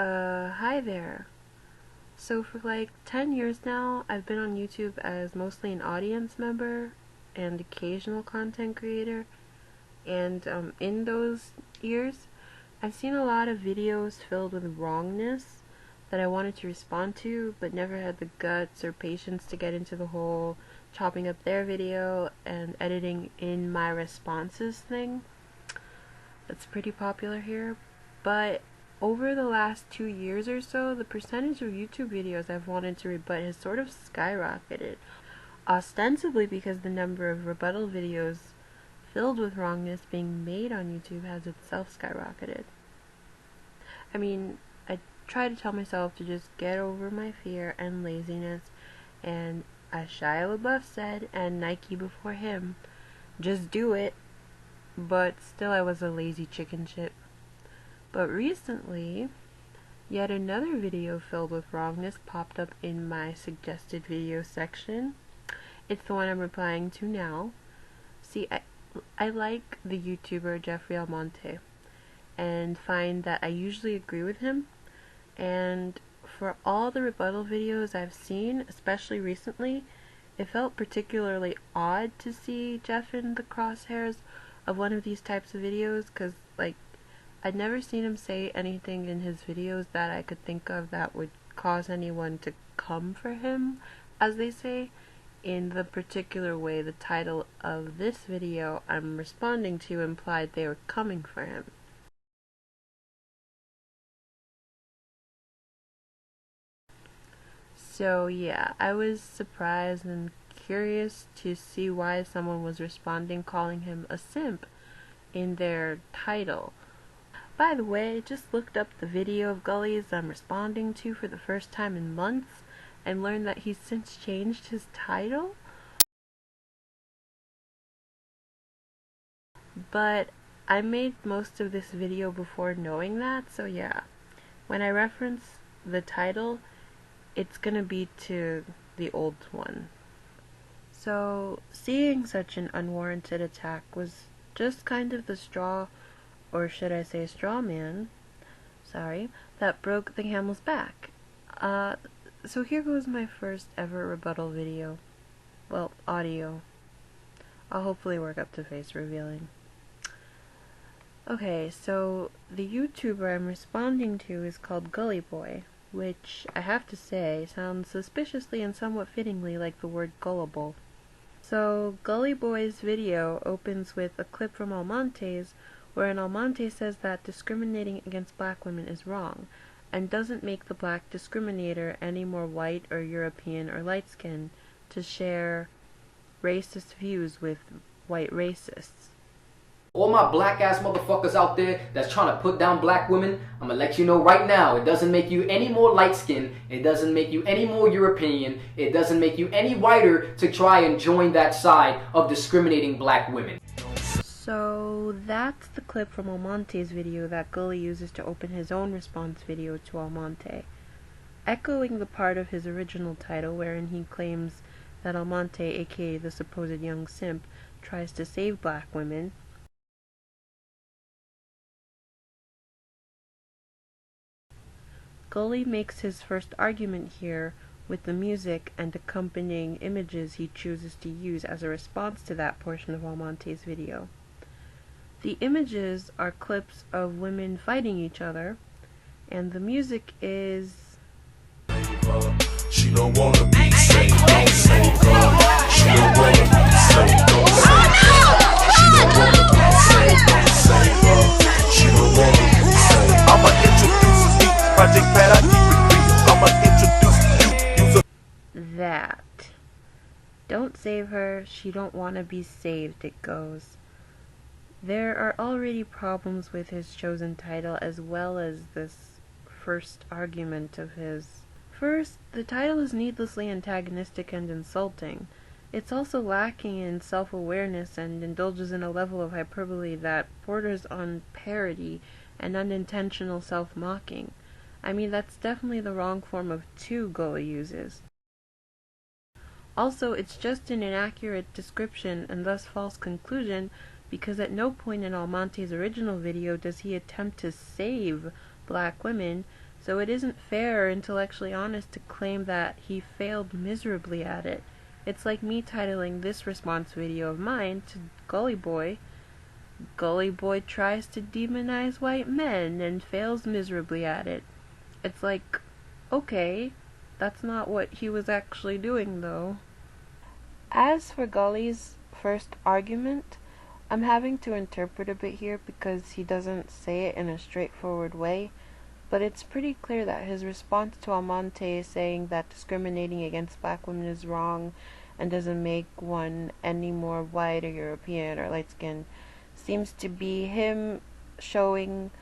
Hi there. So for like 10 years now, I've been on YouTube as mostly an audience member and occasional content creator. And in those years, I've seen a lot of videos filled with wrongness that I wanted to respond to, but never had the guts or patience to get into the whole chopping up their video and editing in my responses thing. That's pretty popular here. But over the last 2 years or so, the percentage of YouTube videos I've wanted to rebut has sort of skyrocketed, ostensibly because the number of rebuttal videos filled with wrongness being made on YouTube has itself skyrocketed. I mean, I try to tell myself to just get over my fear and laziness, and as Shia LaBeouf said, and Nike before him, just do it. But still I was a lazy chicken shit. But recently, yet another video filled with wrongness popped up in my suggested video section. It's the one I'm replying to now. See, I like the YouTuber Jeffrey Almonte and find that I usually agree with him, and for all the rebuttal videos I've seen, especially recently, it felt particularly odd to see Jeff in the crosshairs of one of these types of videos, because like I'd never seen him say anything in his videos that I could think of that would cause anyone to come for him, as they say, in the particular way the title of this video I'm responding to implied they were coming for him. So yeah, I was surprised and curious to see why someone was responding calling him a simp in their title. By the way, I just looked up the video of Gully's I'm responding to for the first time in months and learned that he's since changed his title. But I made most of this video before knowing that, so yeah. When I reference the title, it's gonna be to the old one. So, seeing such an unwarranted attack was just kind of the straw, or should I say straw man, that broke the camel's back. So here goes my first ever rebuttal video. Well, audio. I'll hopefully work up to face revealing. Okay, so the YouTuber I'm responding to is called GulleyBoy, which, I have to say, sounds suspiciously and somewhat fittingly like the word gullible. So, GulleyBoy's video opens with a clip from Almonte's, wherein Almonte says that discriminating against black women is wrong, and doesn't make the black discriminator any more white or European or light-skinned to share racist views with white racists. All my black ass motherfuckers out there that's trying to put down black women, I'm gonna let you know right now, it doesn't make you any more light skinned, it doesn't make you any more European, it doesn't make you any whiter to try and join that side of discriminating black women. So that's the clip from Almonte's video that Gully uses to open his own response video to Almonte, echoing the part of his original title wherein he claims that Almonte, aka the supposed young simp, tries to save black women. Gully makes his first argument here with the music and accompanying images he chooses to use as a response to that portion of Almonte's video. The images are clips of women fighting each other, and the music is... She don't wanna be saved, don't save her. She don't wanna be saved, don't save her. She don't wanna be saved, don't save her. She don't wanna be saved. I'ma introduce me, Project Pat, I keep it real. I'ma introduce you. That. Don't save her, she don't wanna be saved, it goes. There are already problems with his chosen title as well as this first argument of his. First, the title is needlessly antagonistic and insulting. It's also lacking in self-awareness and indulges in a level of hyperbole that borders on parody and unintentional self-mocking. I mean, that's definitely the wrong form of to Gully uses. Also, it's just an inaccurate description and thus false conclusion, because at no point in Almonte's original video does he attempt to save black women, So it isn't fair or intellectually honest to claim that he failed miserably at it. It's like me titling this response video of mine to GulleyBoy, GulleyBoy tries to demonize white men and fails miserably at it. It's like, okay, that's not what he was actually doing though. As for Gully's first argument, I'm having to interpret a bit here because he doesn't say it in a straightforward way, but it's pretty clear that his response to Almonte saying that discriminating against black women is wrong and doesn't make one any more white or European or light-skinned seems to be him showing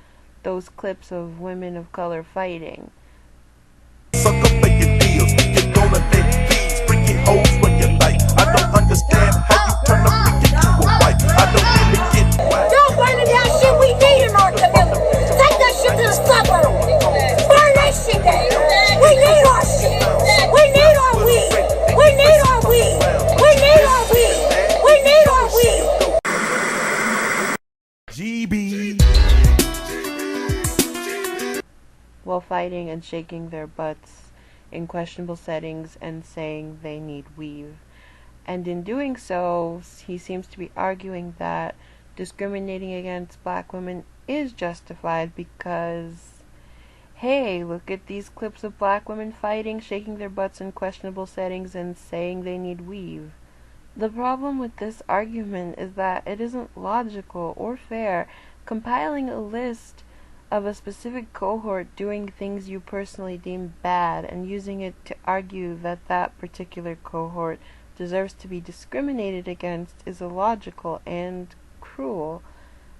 those clips of women of color fighting. Sucker making deals, you're gonna let these freaky hoes when you like. I don't understand how you turn a freak into a wife. I don't really get why. Don't burn the down shit we need in our community. Take that shit to the suburbs. Burn that shit down. We need our shit. We need our weed. We need our weed. We need our weed. We need our weed. GB. While fighting and shaking their butts in questionable settings and saying they need weave. And in doing so, he seems to be arguing that discriminating against black women is justified because, hey, look at these clips of black women fighting, shaking their butts in questionable settings, and saying they need weave. The problem with this argument is that it isn't logical or fair. Compiling a list of a specific cohort doing things you personally deem bad and using it to argue that that particular cohort deserves to be discriminated against is illogical and cruel.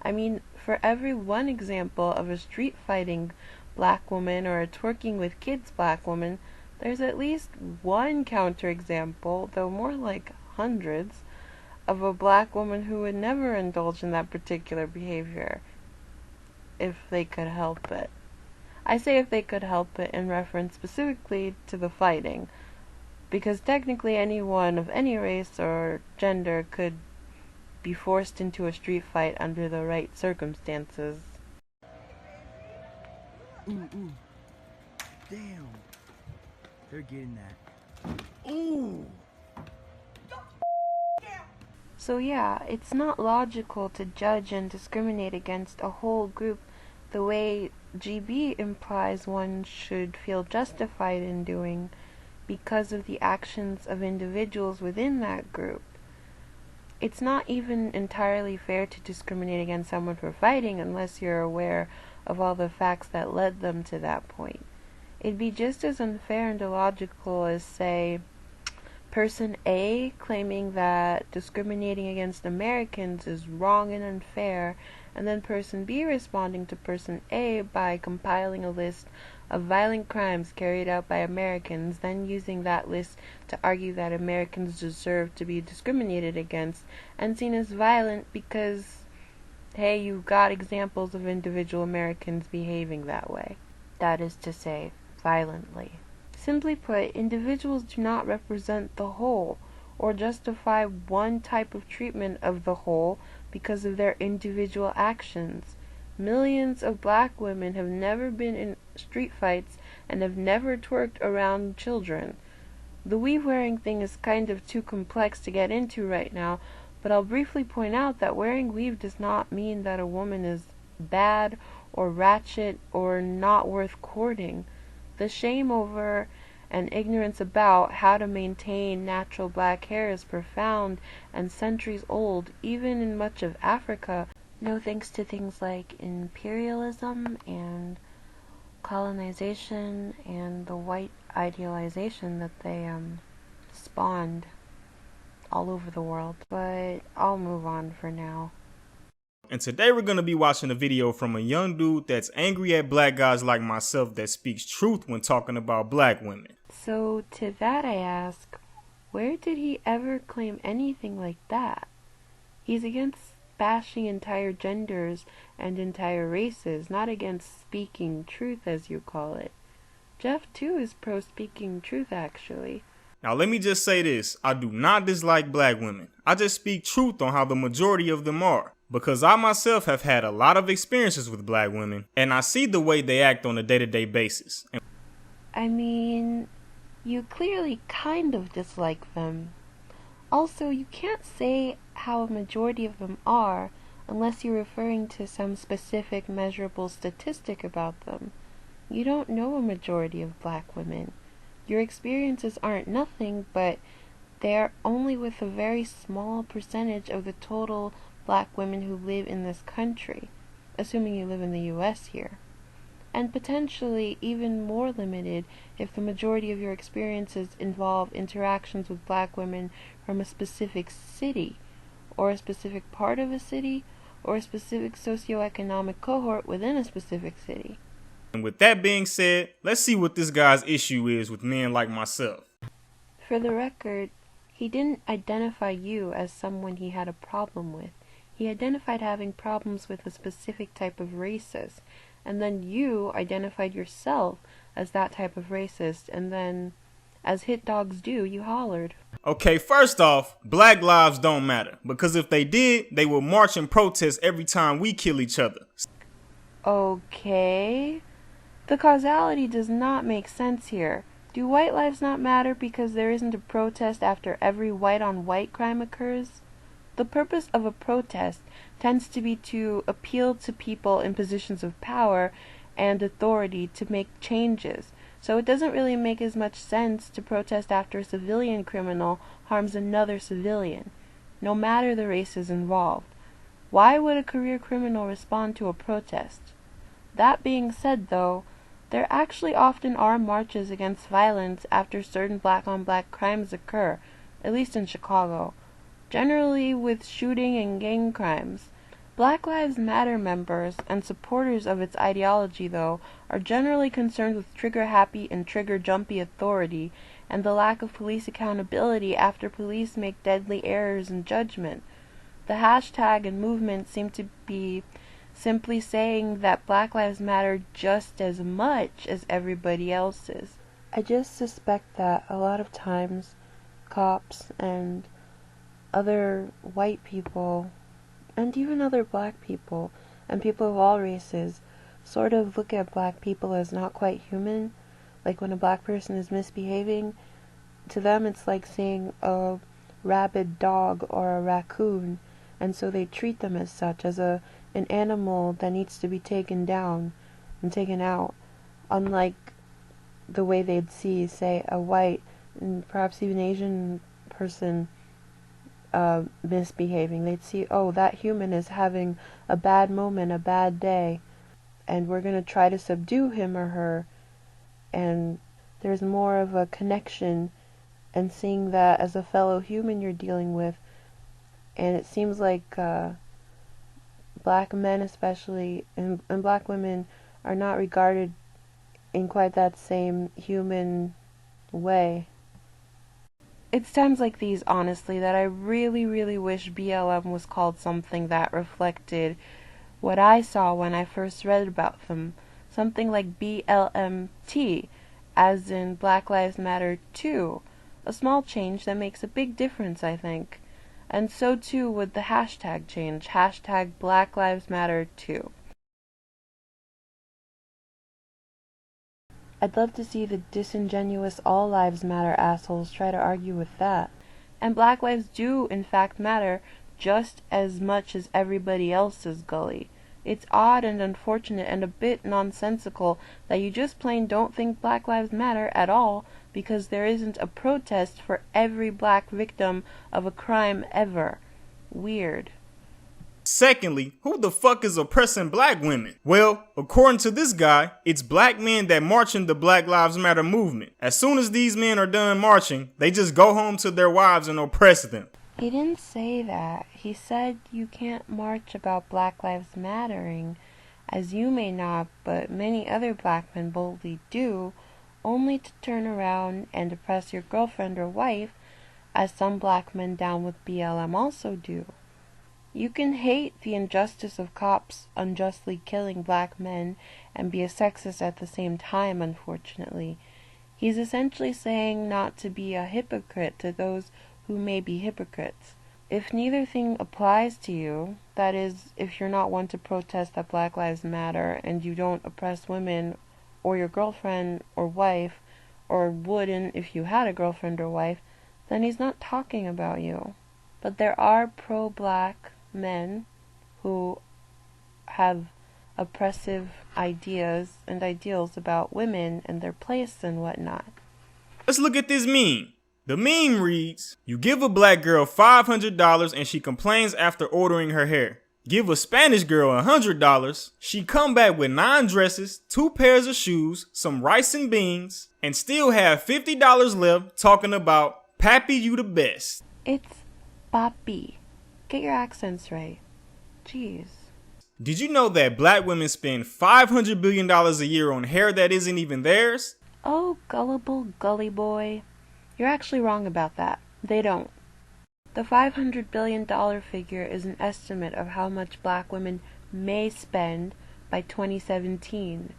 I mean, for every one example of a street fighting black woman or a twerking with kids black woman, there's at least one counterexample, though more like hundreds, of a black woman who would never indulge in that particular behavior if they could help it. I say if they could help it in reference specifically to the fighting, because technically anyone of any race or gender could be forced into a street fight under the right circumstances. Ooh. Damn. They're getting that. Ooh. So yeah, it's not logical to judge and discriminate against a whole group the way GB implies one should feel justified in doing because of the actions of individuals within that group. It's not even entirely fair to discriminate against someone for fighting unless you're aware of all the facts that led them to that point. It'd be just as unfair and illogical as, say, Person A claiming that discriminating against Americans is wrong and unfair, and then Person B responding to Person A by compiling a list of violent crimes carried out by Americans, then using that list to argue that Americans deserve to be discriminated against and seen as violent because, hey, you got examples of individual Americans behaving that way. That is to say, violently. Simply put, individuals do not represent the whole, or justify one type of treatment of the whole because of their individual actions. Millions of black women have never been in street fights and have never twerked around children. The weave-wearing thing is kind of too complex to get into right now, but I'll briefly point out that wearing weave does not mean that a woman is bad or ratchet or not worth courting. The shame over and ignorance about how to maintain natural black hair is profound and centuries old, even in much of Africa, no thanks to things like imperialism and colonization and the white idealization that they spawned all over the world. But I'll move on for now. And today we're going to be watching a video from a young dude that's angry at black guys like myself that speaks truth when talking about black women. So to that I ask, where did he ever claim anything like that? He's against bashing entire genders and entire races, not against speaking truth as you call it. Jeff too is pro speaking truth actually. Now let me just say this, I do not dislike black women. I just speak truth on how the majority of them are. because I myself have had a lot of experiences with black women, and I see the way they act on a day-to-day basis. I mean, you clearly kind of dislike them. Also, you can't say how a majority of them are unless you're referring to some specific measurable statistic about them. You don't know a majority of black women. Your experiences aren't nothing, but they are only with a very small percentage of the total black women who live in this country, assuming you live in the US here. And potentially even more limited if the majority of your experiences involve interactions with black women from a specific city, or a specific part of a city, or a specific socioeconomic cohort within a specific city. And with that being said, let's see what this guy's issue is with men like myself. For the record, he didn't identify you as someone he had a problem with. He identified having problems with a specific type of racist, and then you identified yourself as that type of racist, and then, as hit dogs do, you hollered. Okay, first off, black lives don't matter, because if they did, they would march and protest every time we kill each other. Okay. The causality does not make sense here. Do white lives not matter because there isn't a protest after every white-on-white crime occurs? The purpose of a protest tends to be to appeal to people in positions of power and authority to make changes, so it doesn't really make as much sense to protest after a civilian criminal harms another civilian, no matter the races involved. Why would a career criminal respond to a protest? That being said, though, there actually often are marches against violence after certain black-on-black crimes occur, at least in Chicago, generally with shooting and gang crimes. Black Lives Matter members and supporters of its ideology, though, are generally concerned with trigger-happy and trigger-jumpy authority and the lack of police accountability after police make deadly errors in judgment. The hashtag and movement seem to be simply saying that Black Lives Matter just as much as everybody else's. I just suspect that a lot of times cops and other white people and even other black people and people of all races sort of look at black people as not quite human. Like when a black person is misbehaving, to them it's like seeing a rabid dog or a raccoon, and so they treat them as such, as an animal that needs to be taken down and taken out, unlike the way they'd see, say, a white and perhaps even Asian person misbehaving. They'd see, oh, that human is having a bad moment, a bad day, and we're going to try to subdue him or her, and there's more of a connection and seeing that as a fellow human you're dealing with. And it seems like black men especially, and black women, are not regarded in quite that same human way. It's times like these, honestly, that I really, really wish BLM was called something that reflected what I saw when I first read about them. Something like BLMT, as in Black Lives Matter 2. A small change that makes a big difference, I think. And so too would the hashtag change, hashtag Black Lives Matter 2. I'd love to see the disingenuous all lives matter assholes try to argue with that. And black lives do in fact matter just as much as everybody else's, Gully. It's odd and unfortunate and a bit nonsensical that you just plain don't think black lives matter at all because there isn't a protest for every black victim of a crime ever. Weird. Secondly, who the fuck is oppressing black women? Well, according to this guy, it's black men that march in the Black Lives Matter movement. As soon as these men are done marching, they just go home to their wives and oppress them. He didn't say that. He said you can't march about Black Lives Mattering, as you may not, but many other black men boldly do, only to turn around and oppress your girlfriend or wife, as some black men down with BLM also do. You can hate the injustice of cops unjustly killing black men and be a sexist at the same time, unfortunately. He's essentially saying not to be a hypocrite to those who may be hypocrites. If neither thing applies to you, that is, if you're not one to protest that Black Lives Matter and you don't oppress women or your girlfriend or wife, or wouldn't if you had a girlfriend or wife, then he's not talking about you. But there are pro-black men who have oppressive ideas and ideals about women and their place and whatnot. Let's look at this meme. The meme reads, you give a black girl $500 and she complains after ordering her hair. Give a Spanish girl $100, she come back with 9 dresses, 2 pairs of shoes, some rice and beans, and still have $50 left talking about Pappy, you the best. It's papi. Get your accents right. Jeez. Did you know that black women spend $500 billion a year on hair that isn't even theirs? Oh, gullible GulleyBoy. You're actually wrong about that. They don't. The $500 billion figure is an estimate of how much black women may spend by 2017.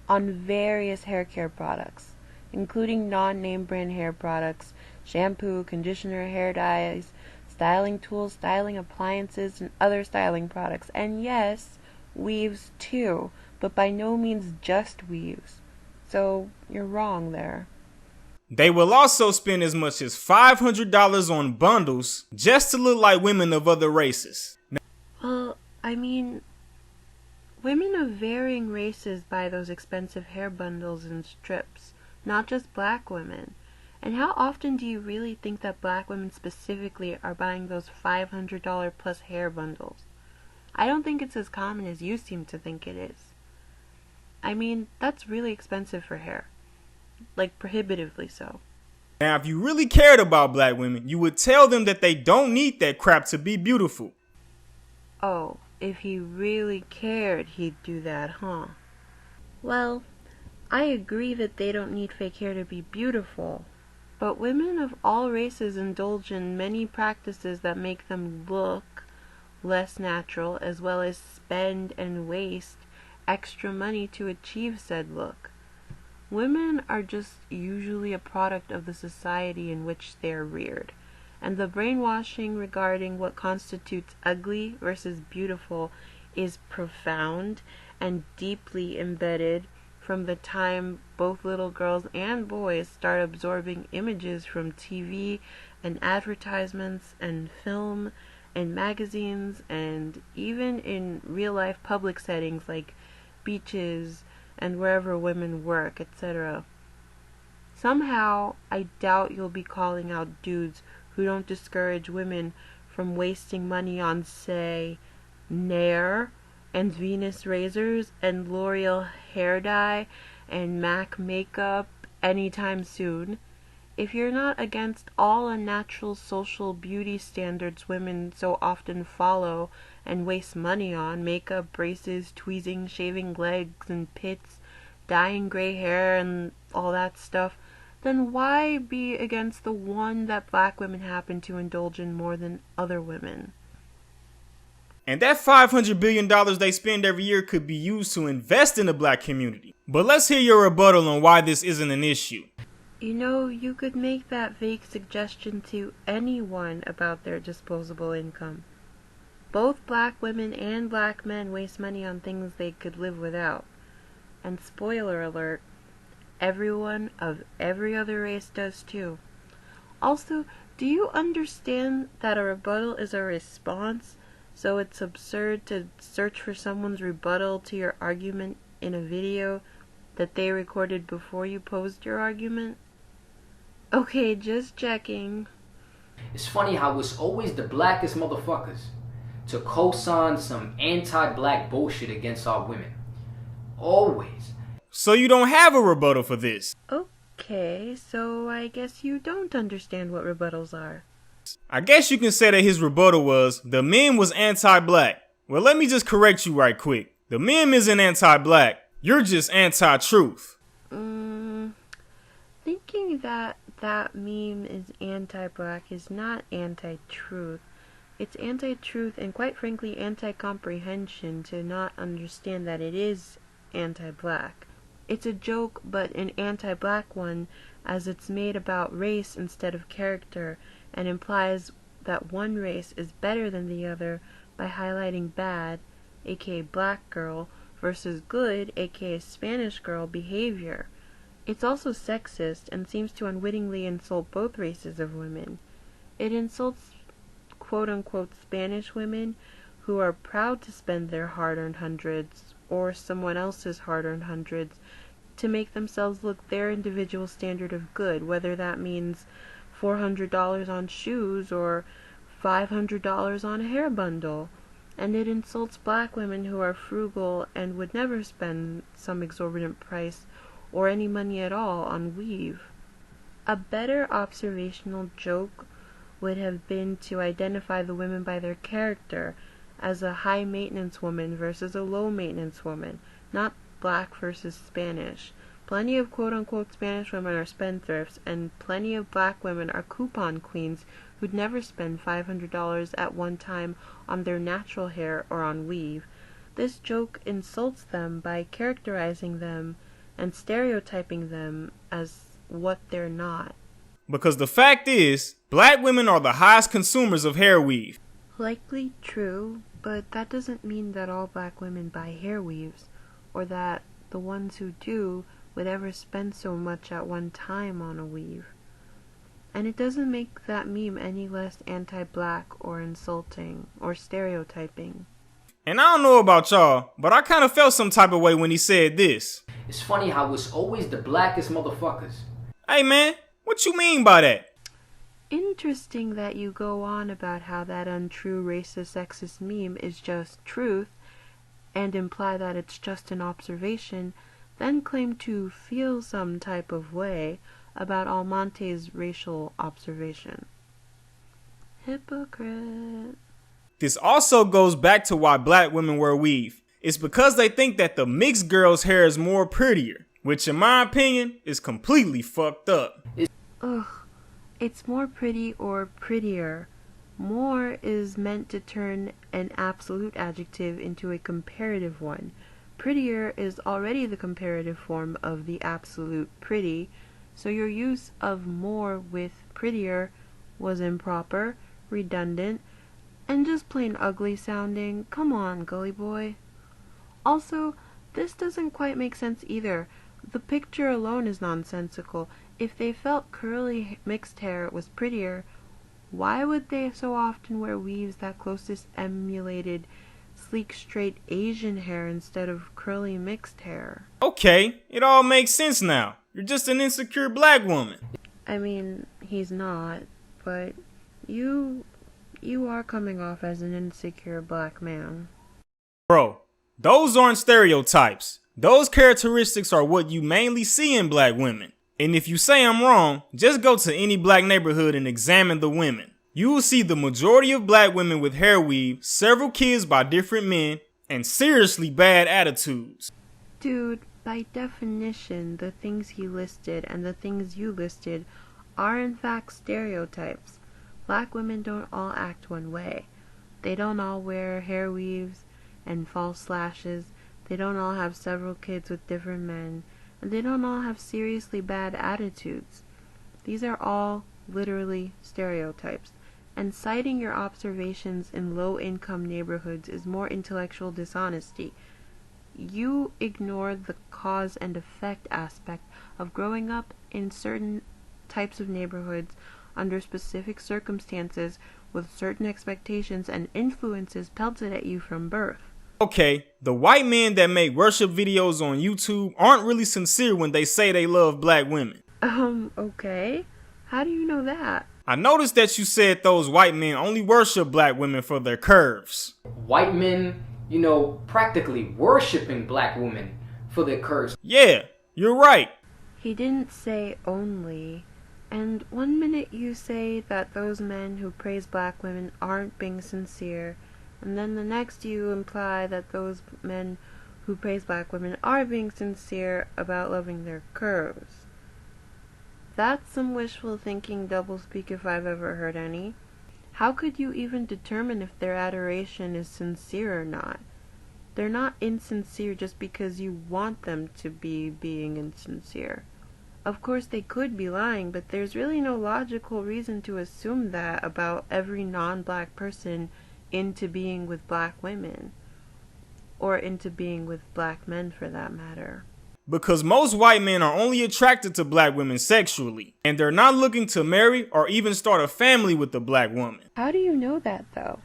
On various hair care products, including non-name brand hair products, shampoo, conditioner, hair dyes, styling tools, styling appliances, and other styling products. And yes, weaves too, but by no means just weaves. So you're wrong there. They will also spend as much as $500 on bundles just to look like women of other races. Well, I mean, women of varying races buy those expensive hair bundles and strips, not just black women. And how often do you really think that black women specifically are buying those $500 plus hair bundles? I don't think it's as common as you seem to think it is. I mean, that's really expensive for hair. Like, prohibitively so. Now, if you really cared about black women, you would tell them that they don't need that crap to be beautiful. Oh, if he really cared, he'd do that, huh? Well, I agree that they don't need fake hair to be beautiful. But women of all races indulge in many practices that make them look less natural, as well as spend and waste extra money to achieve said look. Women are just usually a product of the society in which they are reared, and the brainwashing regarding what constitutes ugly versus beautiful is profound and deeply embedded from the time both little girls and boys start absorbing images from TV and advertisements and film and magazines and even in real life public settings like beaches and wherever women work, etc. Somehow, I doubt you'll be calling out dudes who don't discourage women from wasting money on, say, Nair and Venus razors and L'Oreal hair dye and MAC makeup anytime soon. If you're not against all unnatural social beauty standards women so often follow and waste money on, makeup, braces, tweezing, shaving legs and pits, dyeing gray hair and all that stuff, then why be against the one that black women happen to indulge in more than other women? And that $500 billion they spend every year could be used to invest in the black community. But let's hear your rebuttal on why this isn't an issue. You know, you could make that vague suggestion to anyone about their disposable income. Both black women and black men waste money on things they could live without. And spoiler alert, everyone of every other race does too. Also, do you understand that a rebuttal is a response? So it's absurd to search for someone's rebuttal to your argument in a video that they recorded before you posed your argument? Okay, just checking. It's funny how it's always the blackest motherfuckers to co-sign some anti-black bullshit against our women. Always. So you don't have a rebuttal for this. Okay, so I guess you don't understand what rebuttals are. I guess you can say that his rebuttal was, the meme was anti-black. Well, let me just correct you right quick. The meme isn't anti-black. You're just anti-truth. Thinking that meme is anti-black is not anti-truth. It's anti-truth and quite frankly anti-comprehension to not understand that it is anti-black. It's a joke, but an anti-black one, as it's made about race instead of character, and implies that one race is better than the other by highlighting bad, aka black girl, versus good, aka Spanish girl, behavior. It's also sexist and seems to unwittingly insult both races of women. It insults quote-unquote Spanish women who are proud to spend their hard-earned hundreds, or someone else's hard-earned hundreds, to make themselves look their individual standard of good, whether that means $400 on shoes or $500 on a hair bundle. And it insults black women who are frugal and would never spend some exorbitant price or any money at all on weave. A better observational joke would have been to identify the women by their character, as a high-maintenance woman versus a low-maintenance woman, not black versus Spanish. Plenty of quote-unquote Spanish women are spendthrifts, and plenty of black women are coupon queens who'd never spend $500 at one time on their natural hair or on weave. This joke insults them by characterizing them and stereotyping them as what they're not. Because the fact is, black women are the highest consumers of hair weave. Likely true, but that doesn't mean that all black women buy hair weaves, or that the ones who do would ever spend so much at one time on a weave. And it doesn't make that meme any less anti-black or insulting or stereotyping. And I don't know about y'all, but I kind of felt some type of way when he said this. It's funny how it's always the blackest motherfuckers. Hey man, what you mean by that? Interesting that you go on about how that untrue racist sexist meme is just truth, and imply that it's just an observation, then claim to feel some type of way about Almonte's racial observation. Hypocrite. This also goes back to why black women wear weave. It's because they think that the mixed girl's hair is more prettier, which in my opinion is completely fucked up. Ugh, it's more pretty or prettier. More is meant to turn an absolute adjective into a comparative one. Prettier is already the comparative form of the absolute pretty, so your use of more with prettier was improper, redundant, and just plain ugly sounding. Come on, GulleyBoy. Also, this doesn't quite make sense either. The picture alone is nonsensical. If they felt curly mixed hair was prettier, why would they so often wear weaves that closest emulated sleek straight Asian hair instead of curly mixed hair? Okay, it all makes sense now. You're just an insecure black woman. I mean, he's not, but you are coming off as an insecure black man. Bro, those aren't stereotypes. Those characteristics are what you mainly see in black women. And if you say I'm wrong, just go to any black neighborhood and examine the women. You will see the majority of black women with hair weave, several kids by different men, and seriously bad attitudes. Dude, by definition, the things he listed and the things you listed are in fact stereotypes. Black women don't all act one way. They don't all wear hair weaves and false lashes. They don't all have several kids with different men. And they don't all have seriously bad attitudes. These are all literally stereotypes. And citing your observations in low-income neighborhoods is more intellectual dishonesty. You ignore the cause and effect aspect of growing up in certain types of neighborhoods under specific circumstances with certain expectations and influences pelted at you from birth. Okay, the white men that make worship videos on YouTube aren't really sincere when they say they love black women. Okay. How do you know that? I noticed that you said those white men only worship black women for their curves. White men, practically worshiping black women for their curves. Yeah, you're right. He didn't say only. And one minute you say that those men who praise black women aren't being sincere, and then the next you imply that those men who praise black women are being sincere about loving their curves. That's some wishful thinking doublespeak if I've ever heard any. How could you even determine if their adoration is sincere or not? They're not insincere just because you want them to be being insincere. Of course they could be lying, but there's really no logical reason to assume that about every non-black person into being with black women. Or into being with black men for that matter. Because most white men are only attracted to black women sexually, and they're not looking to marry or even start a family with the black woman. How do you know that though?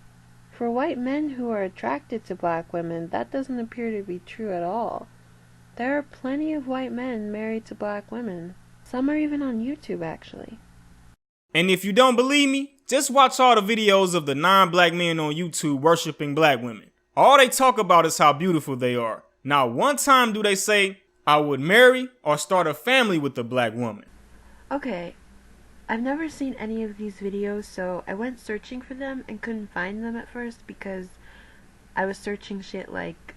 For white men who are attracted to black women, that doesn't appear to be true at all. There are plenty of white men married to black women. Some are even on YouTube, actually. And if you don't believe me, just watch all the videos of the non-black men on YouTube worshiping black women. All they talk about is how beautiful they are. Not one time do they say, I would marry or start a family with a black woman. Okay, I've never seen any of these videos, so I went searching for them and couldn't find them at first because I was searching shit like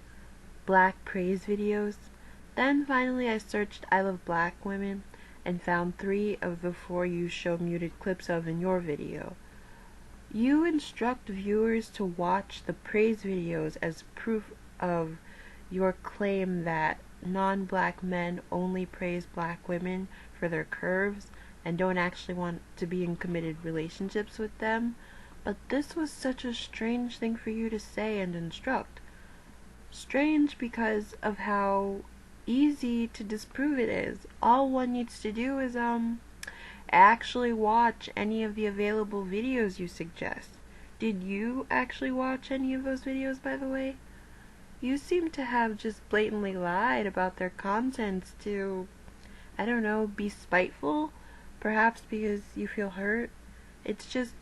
black praise videos. Then finally I searched I love black women and found 3 of the 4 you show muted clips of in your video. You instruct viewers to watch the praise videos as proof of your claim that non-black men only praise black women for their curves and don't actually want to be in committed relationships with them. But this was such a strange thing for you to say and instruct. Strange because of how easy to disprove it is. All one needs to do is actually watch any of the available videos you suggest. Did you actually watch any of those videos, by the way? You seem to have just blatantly lied about their contents to, I don't know, be spiteful? Perhaps because you feel hurt? It's just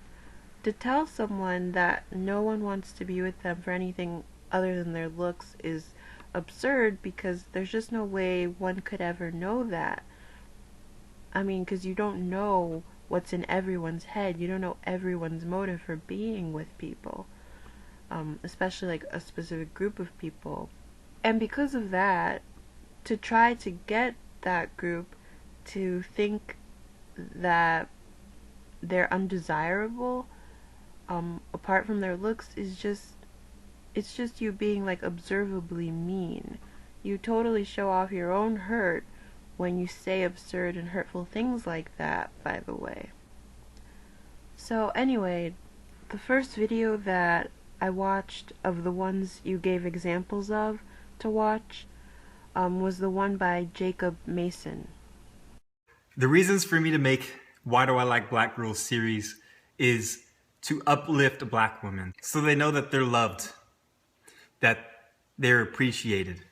to tell someone that no one wants to be with them for anything other than their looks is absurd because there's just no way one could ever know that. I mean, because you don't know what's in everyone's head. You don't know everyone's motive for being with people. Especially like a specific group of people. And because of that, to try to get that group to think that they're undesirable, apart from their looks, is just, it's just you being like observably mean. You totally show off your own hurt when you say absurd and hurtful things like that, by the way. So anyway, the first video that I watched of the ones you gave examples of to watch was the one by Jacob Mason. The reasons for me to make Why Do I Like Black Girls series is to uplift black women so they know that they're loved, that they're appreciated.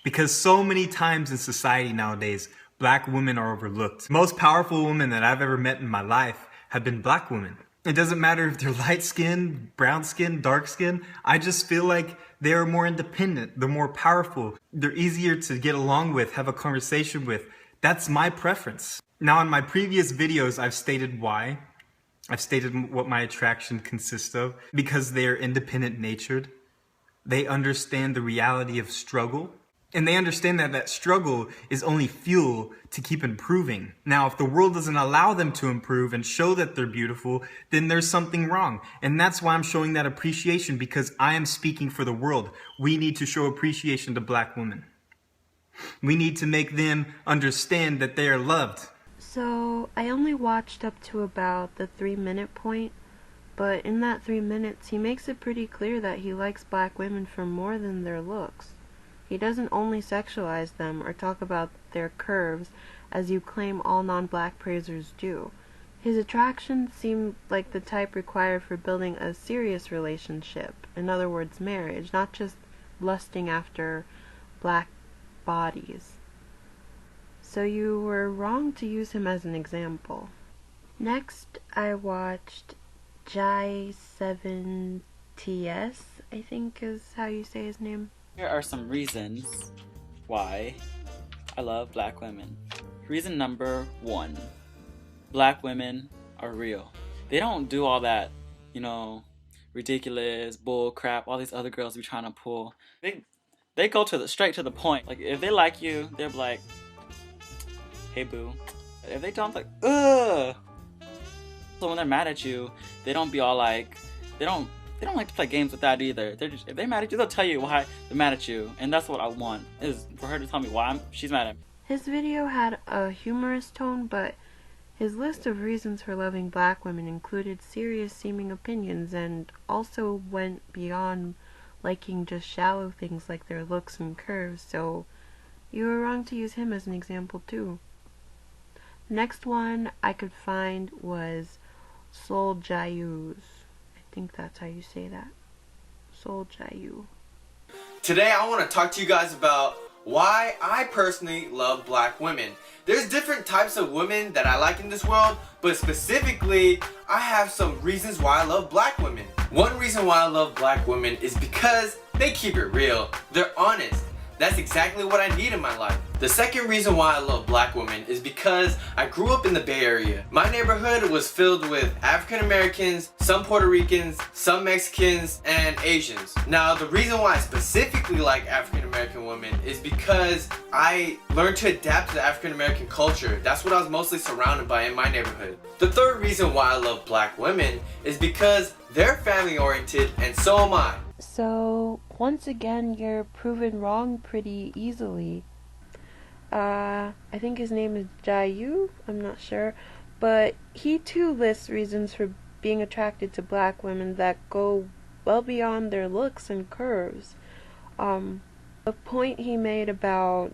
Because so many times in society nowadays, black women are overlooked. The most powerful women that I've ever met in my life have been black women. It doesn't matter if they're light skin, brown skin, dark skin. I just feel like they're more independent. They're more powerful. They're easier to get along with, have a conversation with. That's my preference. Now, in my previous videos, I've stated why. I've stated what my attraction consists of. Because they are independent natured. They understand the reality of struggle. And they understand that that struggle is only fuel to keep improving. Now, if the world doesn't allow them to improve and show that they're beautiful, then there's something wrong. And that's why I'm showing that appreciation, because I am speaking for the world. We need to show appreciation to black women. We need to make them understand that they are loved. So, I only watched up to about the 3-minute point, but in that 3 minutes, he makes it pretty clear that he likes black women for more than their looks. He doesn't only sexualize them or talk about their curves, as you claim all non-black praisers do. His attractions seem like the type required for building a serious relationship, in other words, marriage, not just lusting after black bodies. So you were wrong to use him as an example. Next, I watched Jai7TS, I think is how you say his name. Here are some reasons why I love black women. Reason number 1. Black women are real. They don't do all that, you know, ridiculous bull crap all these other girls be trying to pull. They go straight to the point. Like, if they like you, they're like, hey boo. If they don't, like, ugh. So when they're mad at you, they don't be all like, they don't they don't like to play games with that either. If they're mad at you, they'll tell you why they're mad at you, and that's what I want, is for her to tell me why she's mad at me. His video had a humorous tone, but his list of reasons for loving black women included serious seeming opinions and also went beyond liking just shallow things like their looks and curves, so you were wrong to use him as an example too. The next one I could find was Sol Jayus. I think that's how you say that. Sol Jayu. Today I want to talk to you guys about why I personally love black women. There's different types of women that I like in this world, but specifically, I have some reasons why I love black women. One reason why I love black women is because they keep it real. They're honest. That's exactly what I need in my life. The second reason why I love black women is because I grew up in the Bay Area. My neighborhood was filled with African Americans, some Puerto Ricans, some Mexicans, and Asians. Now, the reason why I specifically like African American women is because I learned to adapt to the African American culture. That's what I was mostly surrounded by in my neighborhood. The third reason why I love black women is because they're family oriented and so am I. So, once again, you're proven wrong pretty easily. I think his name is Jayu, I'm not sure, but he too lists reasons for being attracted to black women that go well beyond their looks and curves. The point he made about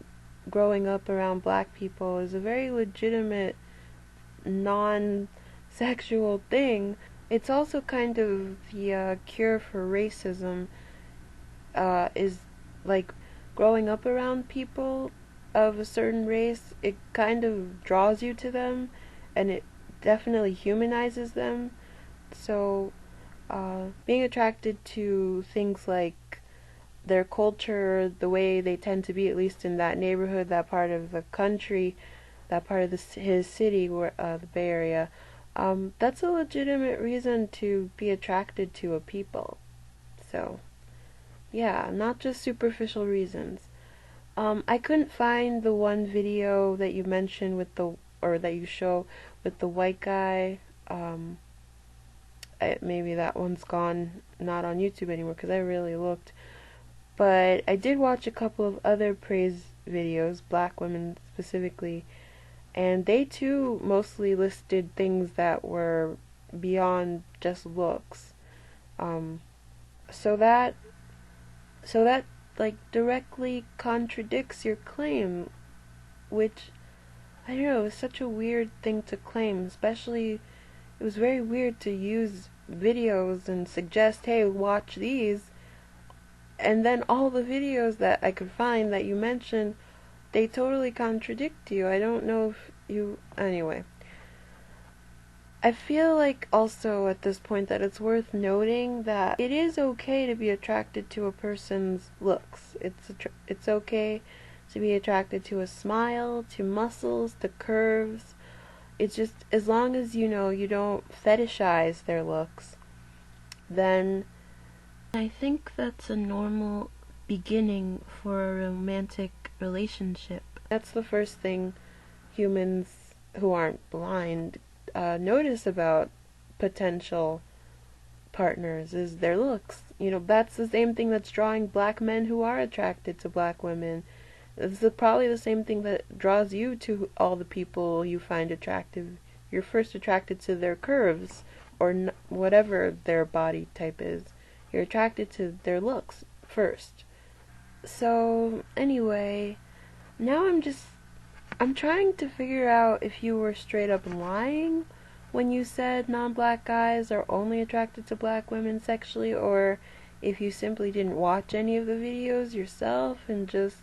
growing up around black people is a very legitimate, non-sexual thing. It's also kind of the cure for racism, is like growing up around people of a certain race. It kind of draws you to them, and it definitely humanizes them. So, being attracted to things like their culture, the way they tend to be, at least in that neighborhood, that part of the country, that part of his city, where the Bay Area, that's a legitimate reason to be attracted to a people. So, yeah, not just superficial reasons. I couldn't find the one video that you mentioned with that you show with the white guy. Maybe that one's gone, not on YouTube anymore, because I really looked. But I did watch a couple of other praise videos, black women specifically, and they too mostly listed things that were beyond just looks. So that like directly contradicts your claim, which, I don't know, is such a weird thing to claim. Especially, it was very weird to use videos and suggest, hey, watch these, and then all the videos that I could find that you mentioned, they totally contradict you. I don't know if you... Anyway. I feel like also at this point that it's worth noting that it is okay to be attracted to a person's looks. It's okay to be attracted to a smile, to muscles, to curves. It's just, as long as you don't fetishize their looks, then I think that's a normal beginning for a romantic relationship. That's the first thing humans who aren't blind notice about potential partners, is their looks. That's the same thing that's drawing black men who are attracted to black women. It's probably the same thing that draws you to all the people you find attractive. You're first attracted to their curves, or whatever their body type is. You're attracted to their looks first. So, anyway, now I'm trying to figure out if you were straight up lying when you said non-black guys are only attracted to black women sexually, or if you simply didn't watch any of the videos yourself and just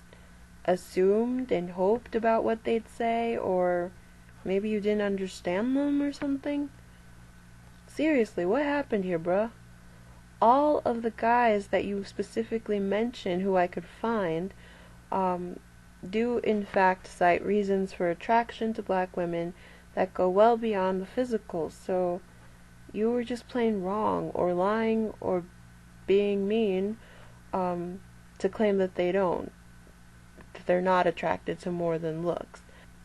assumed and hoped about what they'd say, or maybe you didn't understand them or something. Seriously, what happened here, bruh? All of the guys that you specifically mentioned who I could find, do in fact cite reasons for attraction to black women that go well beyond the physical. So you were just plain wrong, or lying, or being mean, to claim that that they're not attracted to more than looks.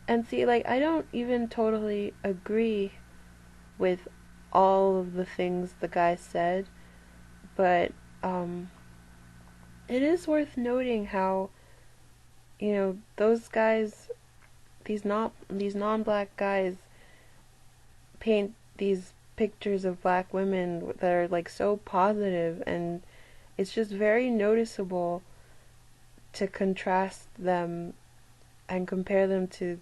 And see, I don't even totally agree with all of the things the guy said, But it is worth noting how, you know, those guys, these non-black guys paint these pictures of black women that are like so positive, and it's just very noticeable to contrast them and compare them to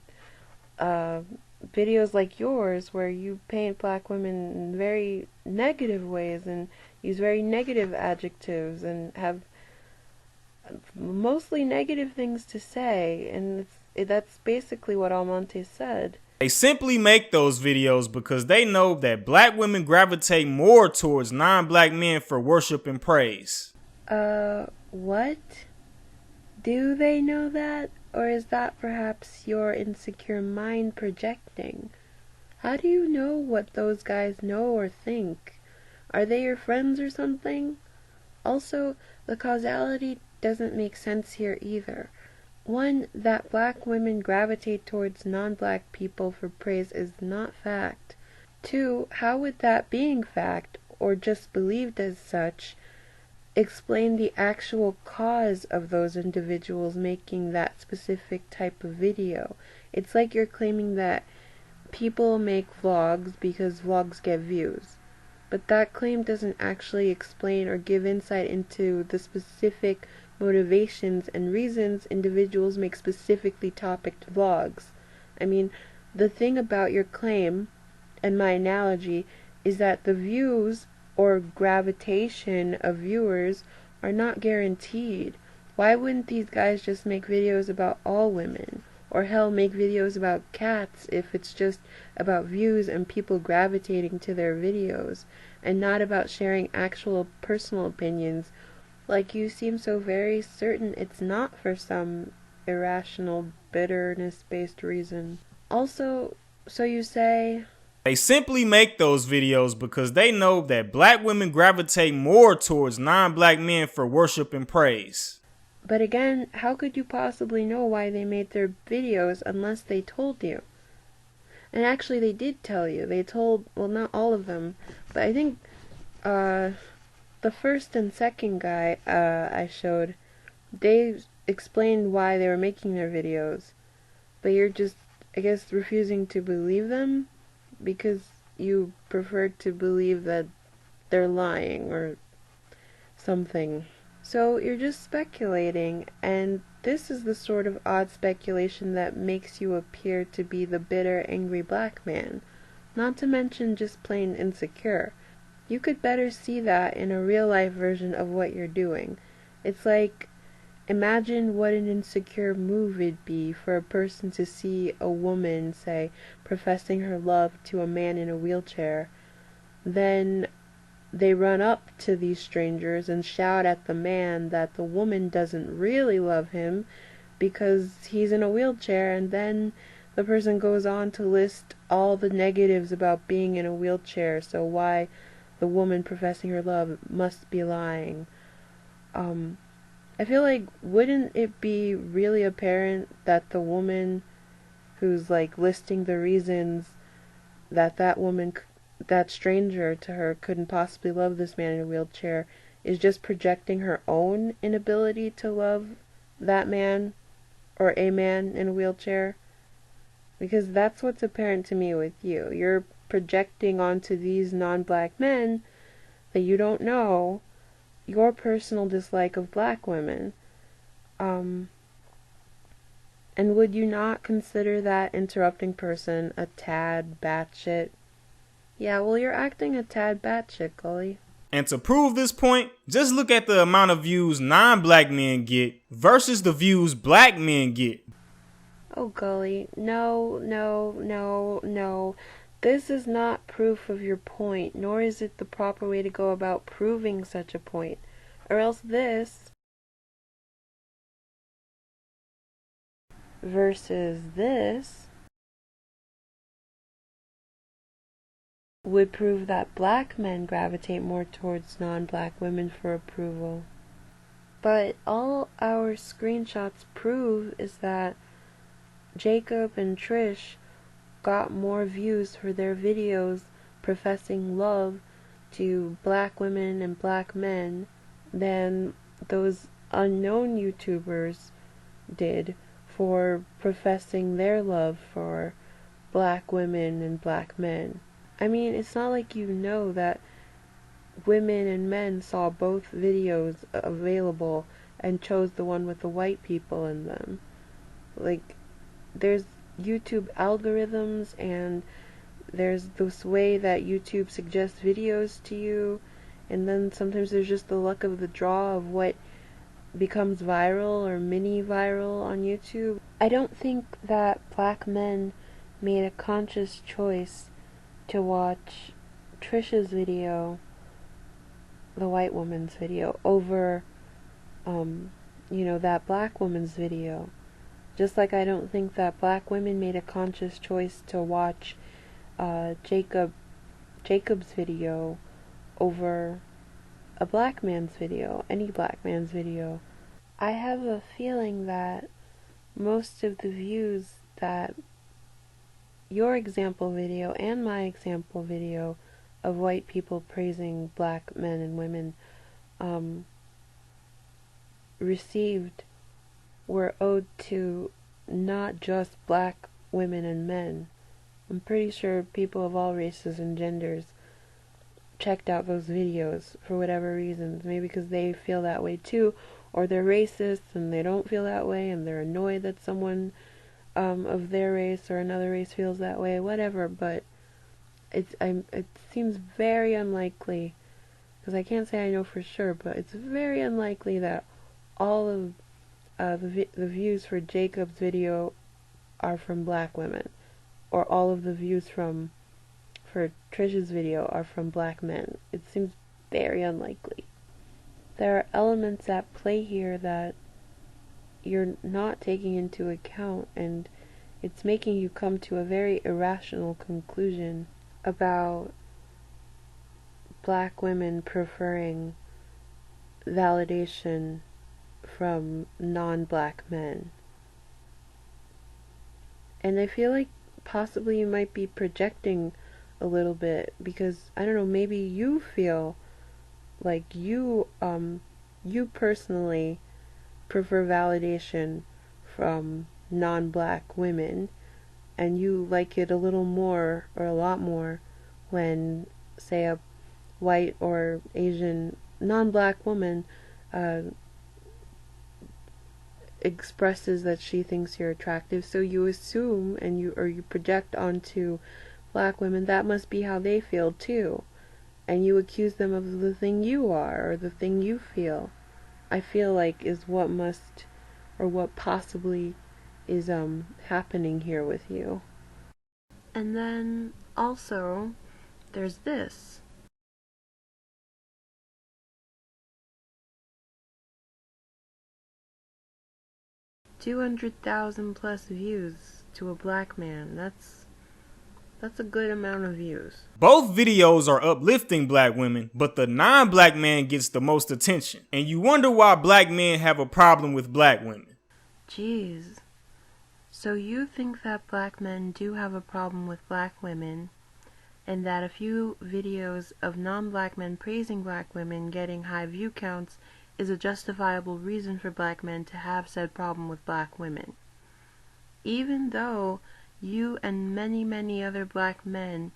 videos like yours where you paint black women in very negative ways and use very negative adjectives and have mostly negative things to say, and that's basically what Almonte said. They simply make those videos because they know that black women gravitate more towards non-black men for worship and praise. What? Do they know that? Or is that perhaps your insecure mind projecting? How do you know what those guys know or think? Are they your friends or something? Also, the causality doesn't make sense here either. One, that black women gravitate towards non-black people for praise is not fact. Two, how would that being fact, or just believed as such, explain the actual cause of those individuals making that specific type of video? It's like you're claiming that people make vlogs because vlogs get views. But that claim doesn't actually explain or give insight into the specific motivations and reasons individuals make specifically topicked vlogs. I mean, the thing about your claim and my analogy is that the views or gravitation of viewers are not guaranteed. Why wouldn't these guys just make videos about all women? Or hell, make videos about cats if it's just about views and people gravitating to their videos, and not about sharing actual personal opinions, like you seem so very certain it's not for some irrational, bitterness-based reason. Also, so you say... They simply make those videos because they know that black women gravitate more towards non-black men for worship and praise. But again, how could you possibly know why they made their videos unless they told you? And actually they did tell you. They told, well, not all of them, but I think the first and second guy I showed, they explained why they were making their videos. But you're just, I guess, refusing to believe them because you prefer to believe that they're lying or something. So you're just speculating, and this is the sort of odd speculation that makes you appear to be the bitter, angry black man, not to mention just plain insecure. You could better see that in a real-life version of what you're doing. It's like, imagine what an insecure move it'd be for a person to see a woman, say, professing her love to a man in a wheelchair. Then they run up to these strangers and shout at the man that the woman doesn't really love him because he's in a wheelchair, and then the person goes on to list all the negatives about being in a wheelchair, so why the woman professing her love must be lying. I feel like, wouldn't it be really apparent that the woman who's like listing the reasons that that stranger to her couldn't possibly love this man in a wheelchair is just projecting her own inability to love that man or a man in a wheelchair? Because that's what's apparent to me with you. You're projecting onto these non-black men that you don't know your personal dislike of black women. And would you not consider that interrupting person a tad batshit? Yeah, well, you're acting a tad batshit, Gully. And to prove this point, just look at the amount of views non-black men get versus the views black men get. Oh, Gully, no. This is not proof of your point, nor is it the proper way to go about proving such a point. Or else this versus this would prove that black men gravitate more towards non-black women for approval. But all our screenshots prove is that Jacob and Trish got more views for their videos professing love to black women and black men than those unknown YouTubers did for professing their love for black women and black men. I mean, it's not like you know that women and men saw both videos available and chose the one with the white people in them. Like, there's YouTube algorithms, and there's this way that YouTube suggests videos to you, and then sometimes there's just the luck of the draw of what becomes viral or mini viral on YouTube. I don't think that black men made a conscious choice to watch Trisha's video, the white woman's video, over that black woman's video. Just like I don't think that black women made a conscious choice to watch Jacob's video over a black man's video, any black man's video. I have a feeling that most of the views that your example video and my example video of white people praising black men and women received were owed to not just black women and men. I'm pretty sure people of all races and genders checked out those videos for whatever reasons. Maybe because they feel that way too, or they're racist and they don't feel that way and they're annoyed that someone of their race or another race feels that way, whatever. But it seems very unlikely, because I can't say I know for sure, but it's very unlikely that all of the views for Jacob's video are from black women, or all of the views for Trisha's video are from black men. It seems very unlikely. There are elements at play here that you're not taking into account, and it's making you come to a very irrational conclusion about black women preferring validation from non-black men. And I feel like possibly you might be projecting a little bit, because I don't know, maybe you feel like you personally prefer validation from non-black women, and you like it a little more or a lot more when, say, a white or Asian non-black woman expresses that she thinks you're attractive, so you assume and you project onto black women that must be how they feel too, and you accuse them of the thing you are or the thing you feel. I feel like is what must, or what possibly is happening here with you. And then also there's this. $200,000 plus views to a black man. That's a good amount of views. Both videos are uplifting black women, but the non-black man gets the most attention. And you wonder why black men have a problem with black women. Jeez. So you think that black men do have a problem with black women, and that a few videos of non-black men praising black women getting high view counts is a justifiable reason for black men to have said problem with black women. Even though you and many, many other black men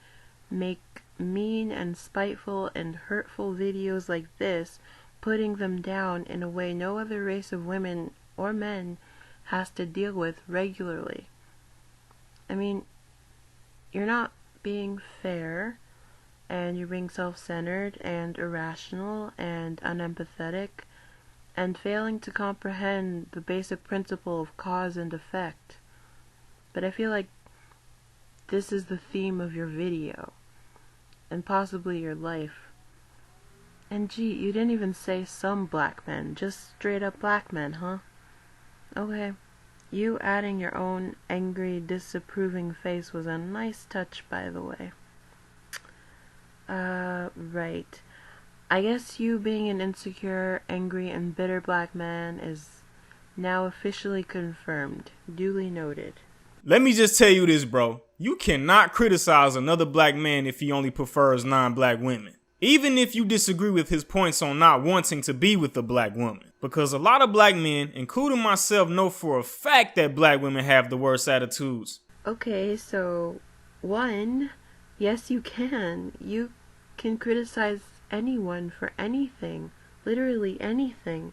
make mean and spiteful and hurtful videos like this, putting them down in a way no other race of women or men has to deal with regularly. I mean, you're not being fair, and you're being self-centered and irrational and unempathetic, and failing to comprehend the basic principle of cause and effect. But I feel like this is the theme of your video, and possibly your life. And gee, you didn't even say some black men, just straight up black men, huh? Okay. You adding your own angry, disapproving face was a nice touch, by the way. Right. I guess you being an insecure, angry, and bitter black man is now officially confirmed. Duly noted. Let me just tell you this, bro. You cannot criticize another black man if he only prefers non-black women. Even if you disagree with his points on not wanting to be with a black woman. Because a lot of black men, including myself, know for a fact that black women have the worst attitudes. Okay, so, 1, yes you can. You can criticize anyone for anything. Literally anything.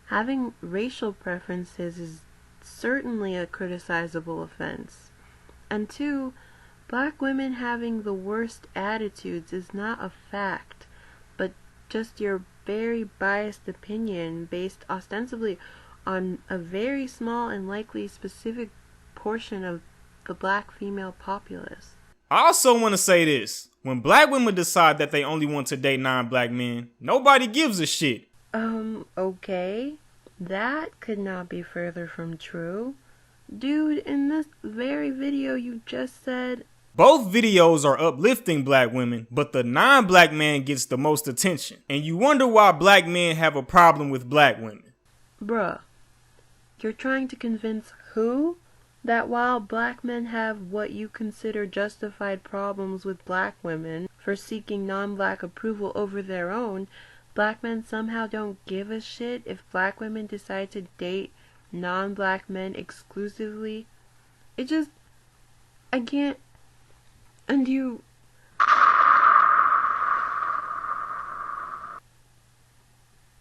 Having racial preferences is certainly a criticizable offense. And 2, black women having the worst attitudes is not a fact, but just your very biased opinion based ostensibly on a very small and likely specific portion of the black female populace. I also want to say this. When black women decide that they only want to date non-black men, nobody gives a shit. Okay. That could not be further from true. Dude, in this very video you just said... Both videos are uplifting black women, but the non-black man gets the most attention. And you wonder why black men have a problem with black women. Bruh, you're trying to convince who that while black men have what you consider justified problems with black women for seeking non-black approval over their own, black men somehow don't give a shit if black women decide to date non-black men exclusively? It just... I can't... And you...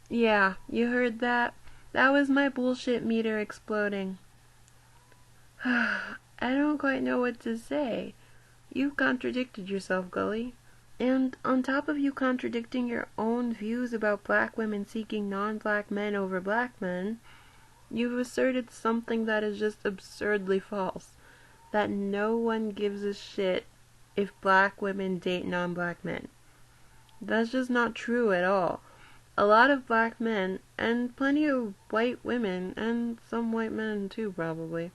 Yeah, you heard that? That was my bullshit meter exploding. I don't quite know what to say. You've contradicted yourself, Gully. And on top of you contradicting your own views about black women seeking non-black men over black men, you've asserted something that is just absurdly false. That no one gives a shit if black women date non-black men. That's just not true at all. A lot of black men, and plenty of white women, and some white men too probably,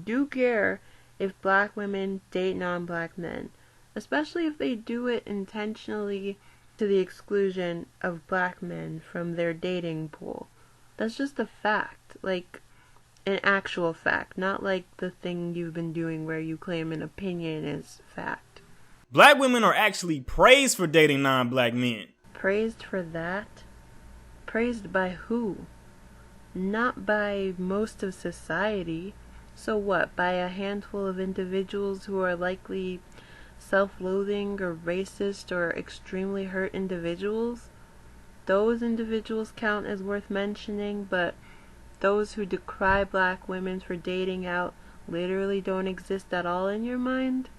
do care if black women date non-black men, especially if they do it intentionally to the exclusion of black men from their dating pool. That's just a fact, like an actual fact, not like the thing you've been doing where you claim an opinion is fact. Black women are actually praised for dating non-black men. Praised for that? Praised by who? Not by most of society. So what, by a handful of individuals who are likely self-loathing or racist or extremely hurt individuals? Those individuals count as worth mentioning, but those who decry black women for dating out literally don't exist at all in your mind?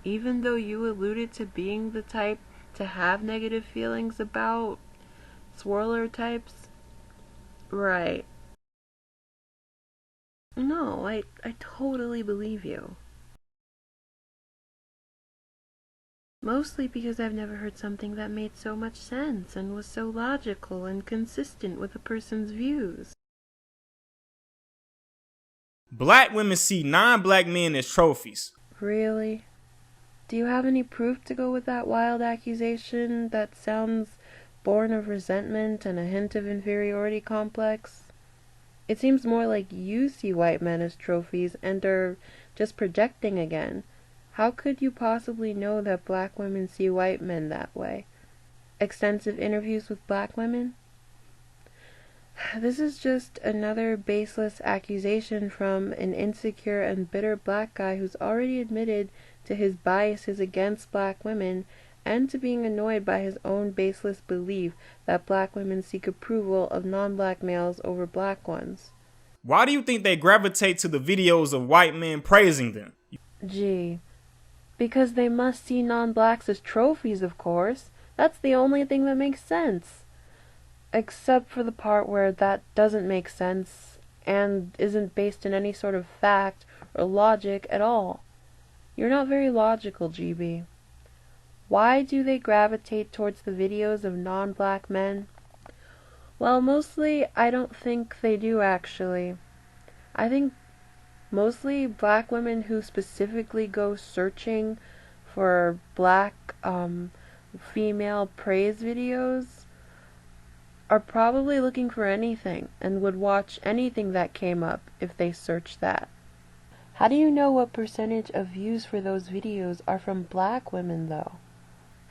Even though you alluded to being the type to have negative feelings about swirler types? Right. No, I totally believe you. Mostly because I've never heard something that made so much sense and was so logical and consistent with a person's views. Black women see non-black men as trophies. Really? Do you have any proof to go with that wild accusation that sounds born of resentment and a hint of inferiority complex? It seems more like you see white men as trophies and are just projecting again. How could you possibly know that black women see white men that way? Extensive interviews with black women? This is just another baseless accusation from an insecure and bitter black guy who's already admitted to his biases against black women and to being annoyed by his own baseless belief that black women seek approval of non-black males over black ones. Why do you think they gravitate to the videos of white men praising them? Gee, because they must see non-blacks as trophies, of course. That's the only thing that makes sense. Except for the part where that doesn't make sense and isn't based in any sort of fact or logic at all. You're not very logical, GB. Why do they gravitate towards the videos of non-black men? Well, mostly I don't think they do, actually. I think mostly black women who specifically go searching for black female praise videos are probably looking for anything and would watch anything that came up if they searched that. How do you know what percentage of views for those videos are from black women, though?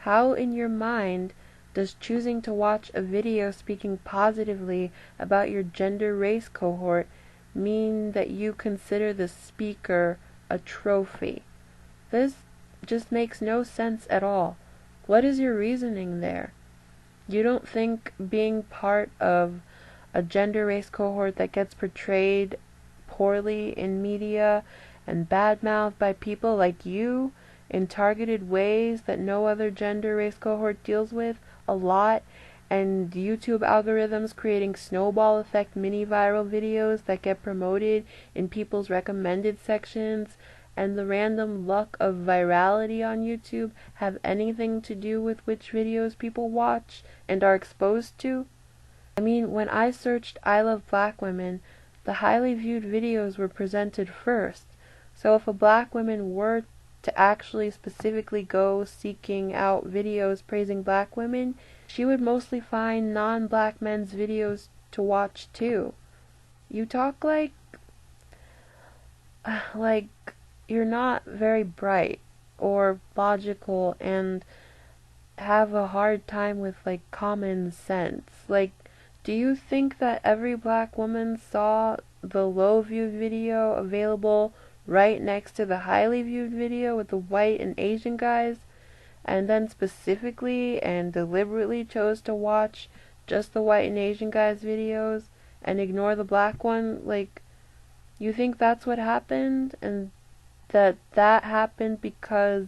How in your mind does choosing to watch a video speaking positively about your gender race cohort mean that you consider the speaker a trophy? This just makes no sense at all. What is your reasoning there? You don't think being part of a gender race cohort that gets portrayed poorly in media and badmouthed by people like you in targeted ways that no other gender race cohort deals with a lot, and YouTube algorithms creating snowball effect mini viral videos that get promoted in people's recommended sections, and the random luck of virality on YouTube have anything to do with which videos people watch and are exposed to? I mean, when I searched I Love Black Women, the highly viewed videos were presented first. So if a black woman were to actually specifically go seeking out videos praising black women, she would mostly find non-black men's videos to watch too. You talk like you're not very bright or logical and have a hard time with like common sense. Like, do you think that every black woman saw the low viewed video available right next to the highly viewed video with the white and Asian guys, and then specifically and deliberately chose to watch just the white and Asian guys' videos and ignore the black one? Like, you think that's what happened, and that happened because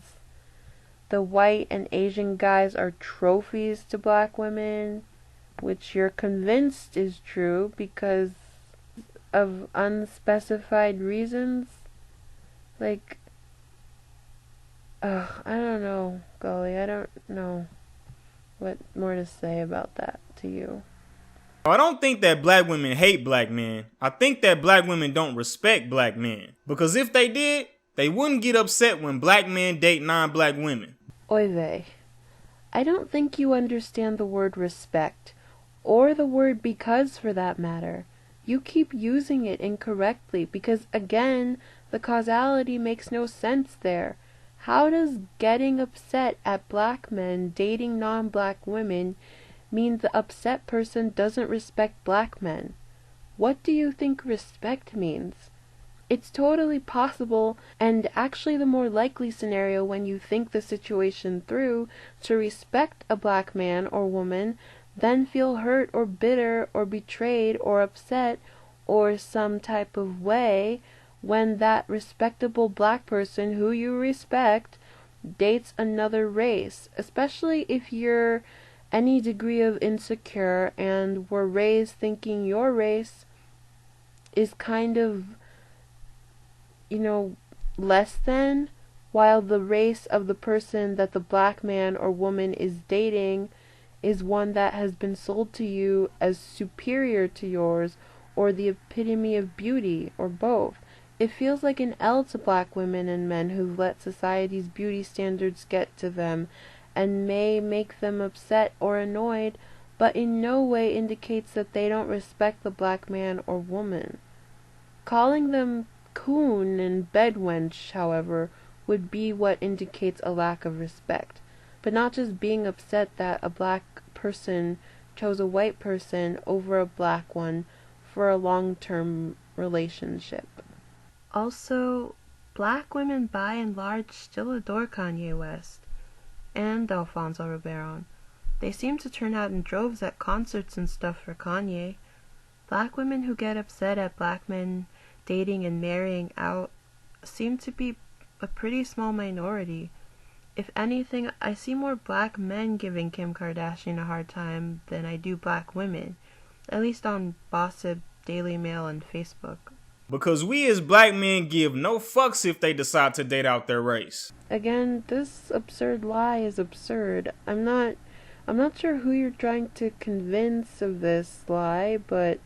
the white and Asian guys are trophies to black women, which you're convinced is true because of unspecified reasons? Like, I don't know, Gully. I don't know what more to say about that to you. I don't think that black women hate black men. I think that black women don't respect black men. Because if they did, they wouldn't get upset when black men date non-black women. Oy vey. I don't think you understand the word respect, or the word because for that matter. You keep using it incorrectly because, again, the causality makes no sense there. How does getting upset at black men dating non-black women mean the upset person doesn't respect black men? What do you think respect means? It's totally possible, and actually the more likely scenario when you think the situation through, to respect a black man or woman, then feel hurt or bitter or betrayed or upset or some type of way when that respectable black person who you respect dates another race, especially if you're any degree of insecure and were raised thinking your race is kind of, less than, while the race of the person that the black man or woman is dating is one that has been sold to you as superior to yours, or the epitome of beauty, or both. It feels like an L to black women and men who let society's beauty standards get to them, and may make them upset or annoyed, but in no way indicates that they don't respect the black man or woman. Calling them coon and bedwench, however, would be what indicates a lack of respect, but not just being upset that a black person chose a white person over a black one for a long-term relationship. Also, black women by and large still adore Kanye West and Alfonso Ribeiro. They seem to turn out in droves at concerts and stuff for Kanye. Black women who get upset at black men dating and marrying out seem to be a pretty small minority. If anything, I see more black men giving Kim Kardashian a hard time than I do black women, at least on Gossip, Daily Mail, and Facebook. Because we as black men give no fucks if they decide to date out their race. Again, this absurd lie is absurd. I'm not sure who you're trying to convince of this lie, but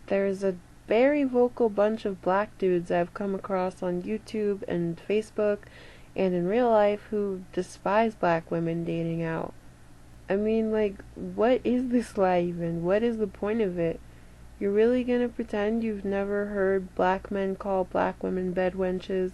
there's a very vocal bunch of black dudes I've come across on YouTube and Facebook and in real life who despise black women dating out. I mean, like, what is this lie even? What is the point of it? You're really gonna pretend you've never heard black men call black women bedwenches,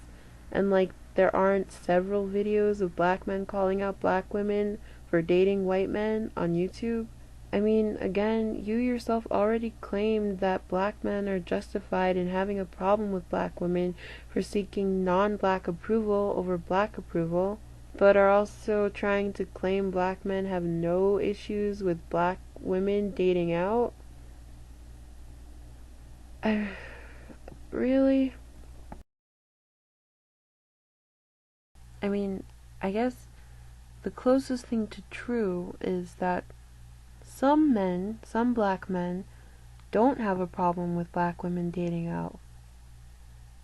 and like there aren't several videos of black men calling out black women for dating white men on YouTube. I mean, again, you yourself already claimed that black men are justified in having a problem with black women for seeking non-black approval over black approval, but are also trying to claim black men have no issues with black women dating out. Really? I mean, I guess the closest thing to true is that some men, some black men, don't have a problem with black women dating out.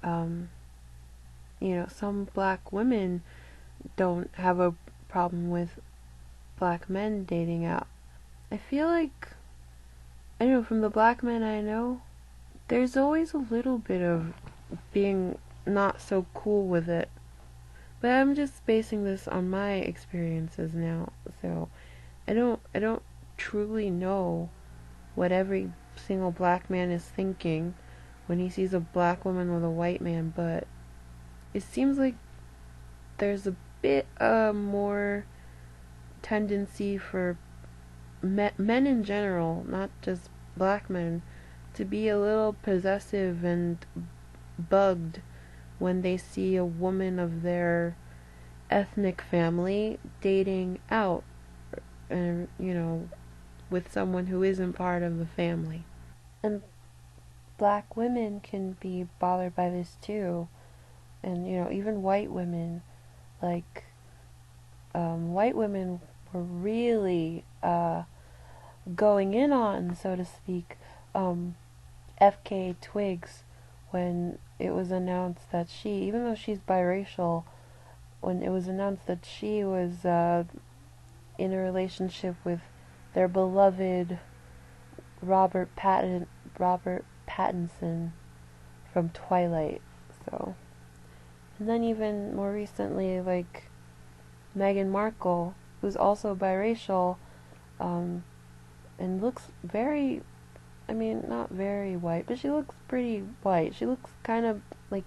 Some black women don't have a problem with black men dating out. I feel like, I don't know, from the black men I know, there's always a little bit of being not so cool with it. But I'm just basing this on my experiences now, so I don't truly know what every single black man is thinking when he sees a black woman with a white man, but it seems like there's a bit more tendency for men in general, not just black men, to be a little possessive and bugged when they see a woman of their ethnic family dating out, and with someone who isn't part of the family. And black women can be bothered by this too, and even white women. Like, white women were really going in on, so to speak, FK Twigs when it was announced that even though she's biracial, when it was announced that she was in a relationship with their beloved Robert Pattinson from Twilight. So, and then even more recently, like Meghan Markle, who's also biracial, and looks very, I mean, not very white, but she looks pretty white. She looks kind of like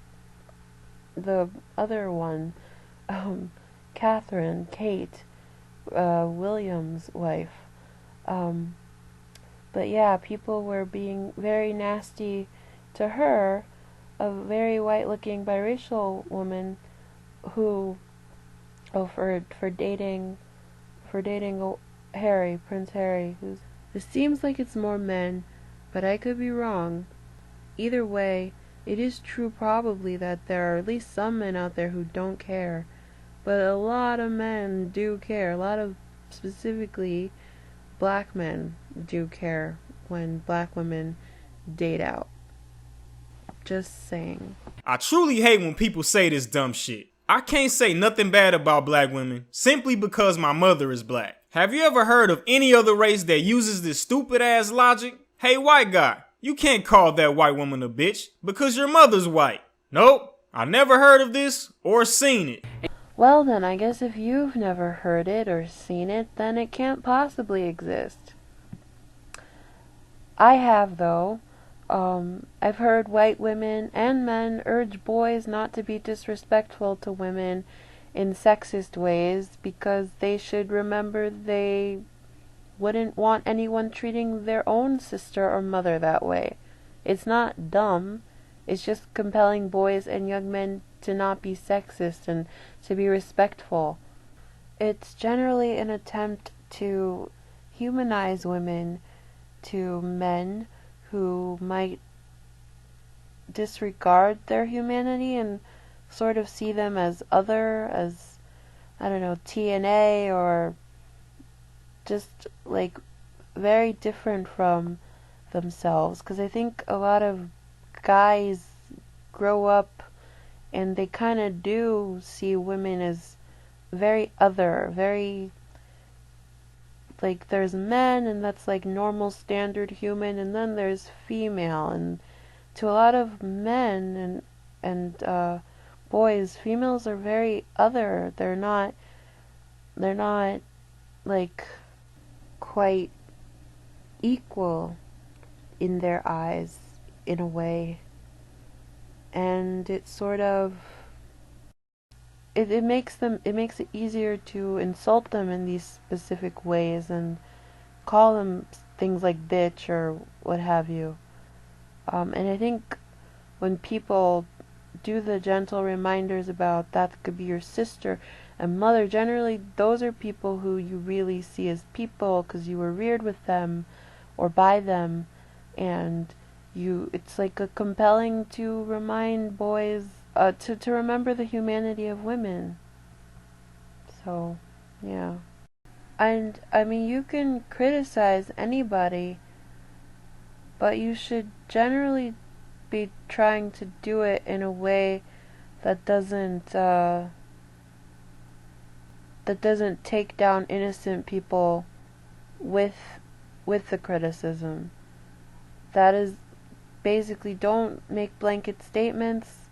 the other one, Kate Williams' wife. But yeah, people were being very nasty to her, a very white-looking biracial woman who, for dating Prince Harry, who's. It seems like it's more men, but I could be wrong. Either way, it is true probably that there are at least some men out there who don't care, but a lot of men do care. A lot of, specifically, black men do care when black women date out. Just saying. I truly hate when people say this dumb shit. I can't say nothing bad about black women simply because my mother is black. Have you ever heard of any other race that uses this stupid ass logic? Hey white guy, you can't call that white woman a bitch because your mother's white. Nope, I never heard of this or seen it. Well then, I guess if you've never heard it or seen it, then it can't possibly exist. I have, though. I've heard white women and men urge boys not to be disrespectful to women in sexist ways because they should remember they wouldn't want anyone treating their own sister or mother that way. It's not dumb. It's just compelling boys and young men to not be sexist and to be respectful. It's generally an attempt to humanize women to men who might disregard their humanity and sort of see them as other, as, I don't know, TNA, or just like very different from themselves. Because I think a lot of guys grow up and they kind of do see women as very other, very, like, there's men and that's like normal standard human, and then there's female, and to a lot of men and boys, females are very other. They're not like quite equal in their eyes in a way, and it sort of it makes it easier to insult them in these specific ways and call them things like bitch or what have you. And I think when people do the gentle reminders about that could be your sister and mother, generally those are people who you really see as people because you were reared with them or by them, and it's like a compelling to remind boys to remember the humanity of women. So, yeah. And I mean, you can criticize anybody, but you should generally be trying to do it in a way that doesn't take down innocent people with the criticism. That is basically, don't make blanket statements,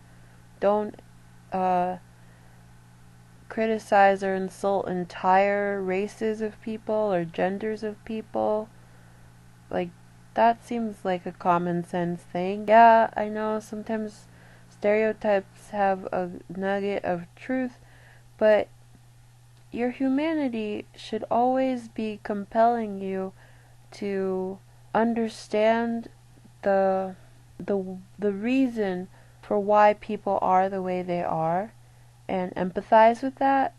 don't criticize or insult entire races of people or genders of people. Like, that seems like a common sense thing. Yeah, I know sometimes stereotypes have a nugget of truth, but your humanity should always be compelling you to understand the reason for why people are the way they are and empathize with that,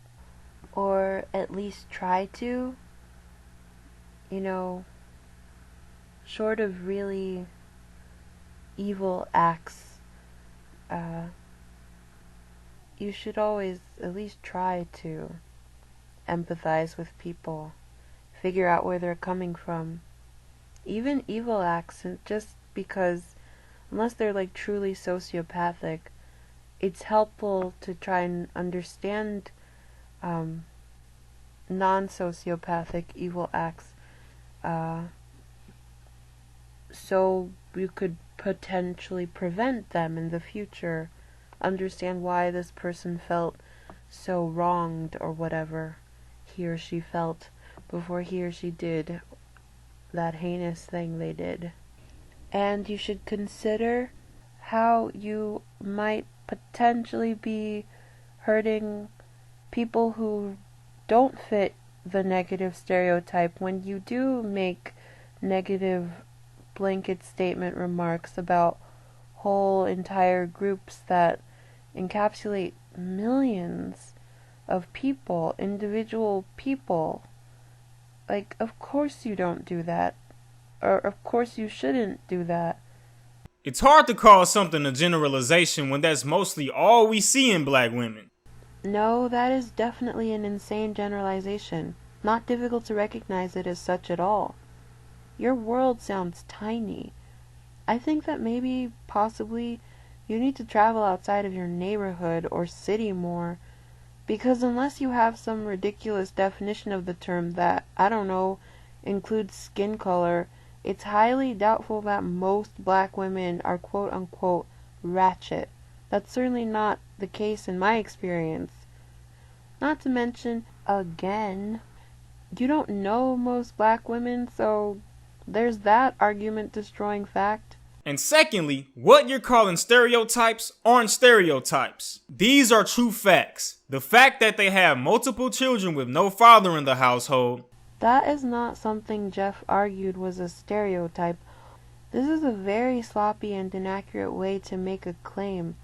or at least try to, short of really evil acts. You should always at least try to empathize with people, figure out where they're coming from. Even evil acts, just because, unless they're like truly sociopathic, it's helpful to try and understand non-sociopathic evil acts, so you could potentially prevent them in the future, understand why this person felt so wronged or whatever he or she felt before he or she did that heinous thing they did. And you should consider how you might potentially be hurting people who don't fit the negative stereotype when you do make negative blanket statement remarks about whole entire groups that encapsulate millions of people, individual people. Like, of course you don't do that. Or of course you shouldn't do that. It's hard to call something a generalization when that's mostly all we see in black women. No, that is definitely an insane generalization. Not difficult to recognize it as such at all. Your world sounds tiny. I think that maybe, possibly, you need to travel outside of your neighborhood or city more, because unless you have some ridiculous definition of the term that, I don't know, includes skin color, it's highly doubtful that most black women are quote-unquote ratchet. That's certainly not the case in my experience. Not to mention, again, you don't know most black women, so there's that argument-destroying fact. And secondly, what you're calling stereotypes aren't stereotypes. These are true facts. The fact that they have multiple children with no father in the household. That is not something Jeff argued was a stereotype. This is a very sloppy and inaccurate way to make a claim.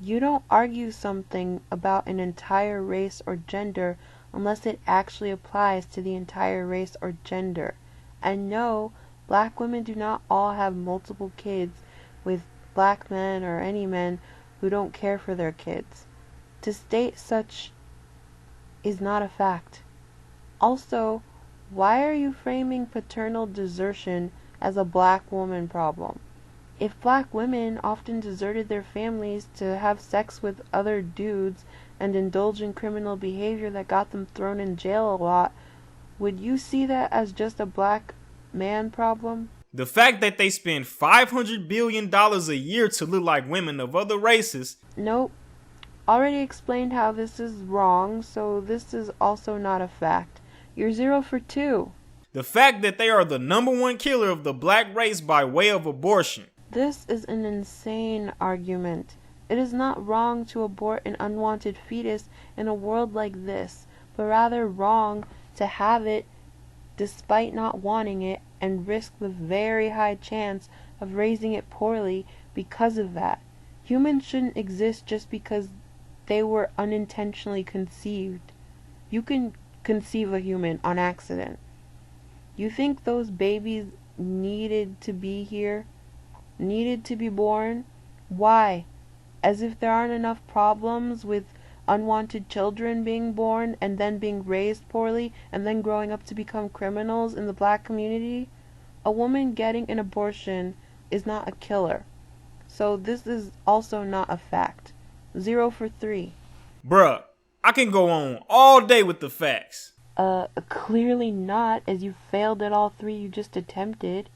You don't argue something about an entire race or gender unless it actually applies to the entire race or gender. And no, black women do not all have multiple kids with black men or any men who don't care for their kids. To state such is not a fact. Also, why are you framing paternal desertion as a black woman problem? If black women often deserted their families to have sex with other dudes and indulge in criminal behavior that got them thrown in jail a lot, would you see that as just a black man problem? The fact that they spend $500 billion a year to look like women of other races. Nope. Already explained how this is wrong, so this is also not a fact. You're 0 for 2. The fact that they are the #1 killer of the black race by way of abortion. This is an insane argument. It is not wrong to abort an unwanted fetus in a world like this, but rather wrong to have it despite not wanting it and risk the very high chance of raising it poorly because of that. Humans shouldn't exist just because they were unintentionally conceived. You can conceive a human on accident. You think those babies needed to be here? Needed to be born? Why? As if there aren't enough problems with unwanted children being born and then being raised poorly and then growing up to become criminals in the black community. A woman getting an abortion is not a killer. So this is also not a fact. 0 for 3. Bruh, I can go on all day with the facts. Clearly not, as you failed at all 3 you just attempted,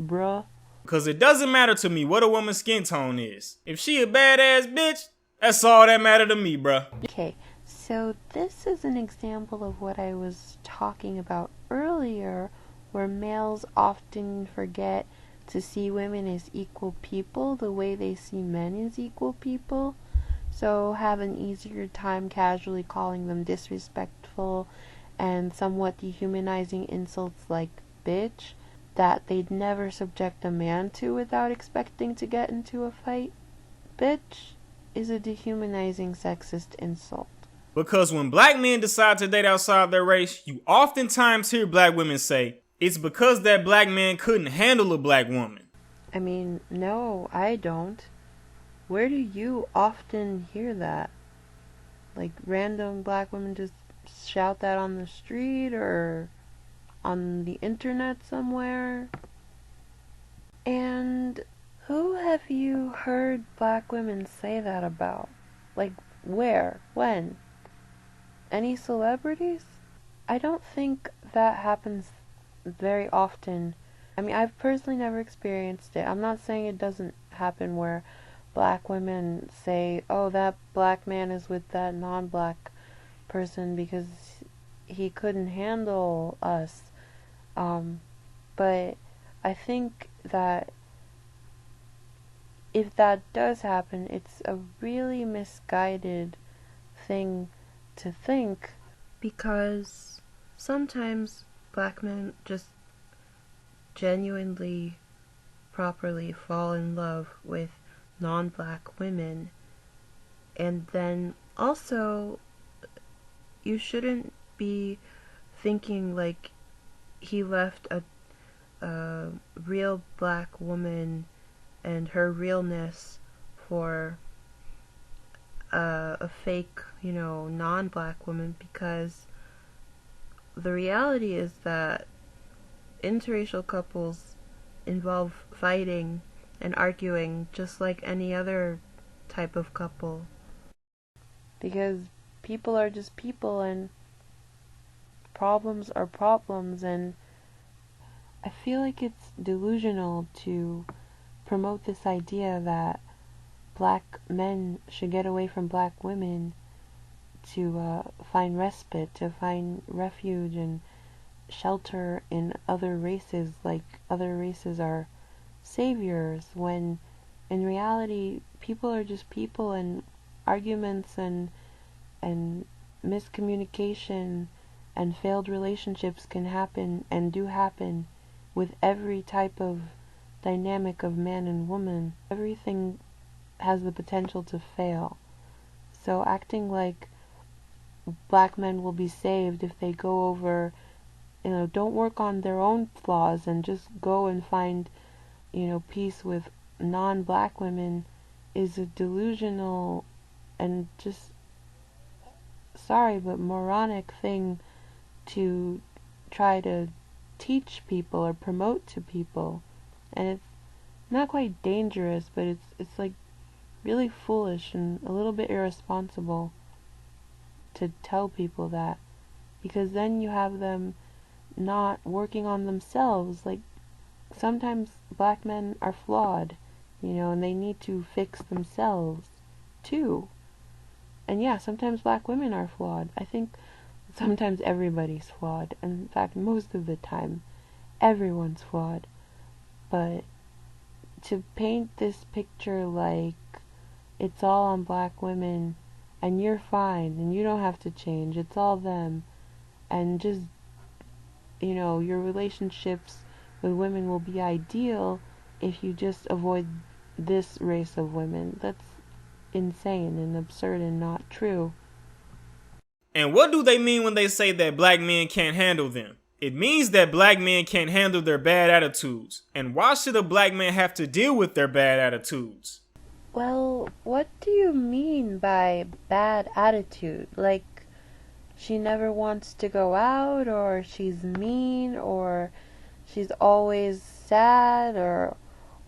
bruh. Cause it doesn't matter to me what a woman's skin tone is. If she a badass bitch, that's all that matter to me, bruh. Okay, so this is an example of what I was talking about earlier, where males often forget to see women as equal people the way they see men as equal people, so have an easier time casually calling them disrespectful and somewhat dehumanizing insults like bitch that they'd never subject a man to without expecting to get into a fight. Bitch is a dehumanizing sexist insult. Because when black men decide to date outside their race, you oftentimes hear black women say, it's because that black man couldn't handle a black woman. I mean, no, I don't. Where do you often hear that? Like random black women just shout that on the street or on the internet somewhere? And who have you heard black women say that about? Like where? When? Any celebrities? I don't think that happens very often. I mean, I've personally never experienced it. I'm not saying it doesn't happen where black women say, oh, that black man is with that non-black person because he couldn't handle us. But I think that if that does happen, it's a really misguided thing to think, because sometimes black men just genuinely, properly fall in love with non-black women. And then also, you shouldn't be thinking like he left a real black woman and her realness for a fake, non-black woman, because the reality is that interracial couples involve fighting and arguing just like any other type of couple. Because people are just people and problems are problems, and I feel like it's delusional to promote this idea that black men should get away from black women to find respite, to find refuge and shelter in other races, like other races are saviors, when in reality people are just people, and arguments and miscommunication and failed relationships can happen and do happen with every type of dynamic of man and woman. Everything has the potential to fail. So acting like black men will be saved if they go over, don't work on their own flaws and just go and find, peace with non-black women, is a delusional and just, sorry, but moronic thing to try to teach people or promote to people. And it's not quite dangerous, but it's like really foolish and a little bit irresponsible to tell people that, because then you have them not working on themselves. Like, sometimes black men are flawed, and they need to fix themselves too. And yeah, sometimes black women are flawed. I think sometimes everybody's flawed. In fact, most of the time, everyone's flawed. But to paint this picture like it's all on black women and you're fine and you don't have to change. It's all them. And just, your relationships with women will be ideal if you just avoid this race of women. That's insane and absurd and not true. And what do they mean when they say that black men can't handle them? It means that black men can't handle their bad attitudes. And why should a black man have to deal with their bad attitudes? Well, what do you mean by bad attitude? Like, she never wants to go out, or she's mean, or she's always sad, or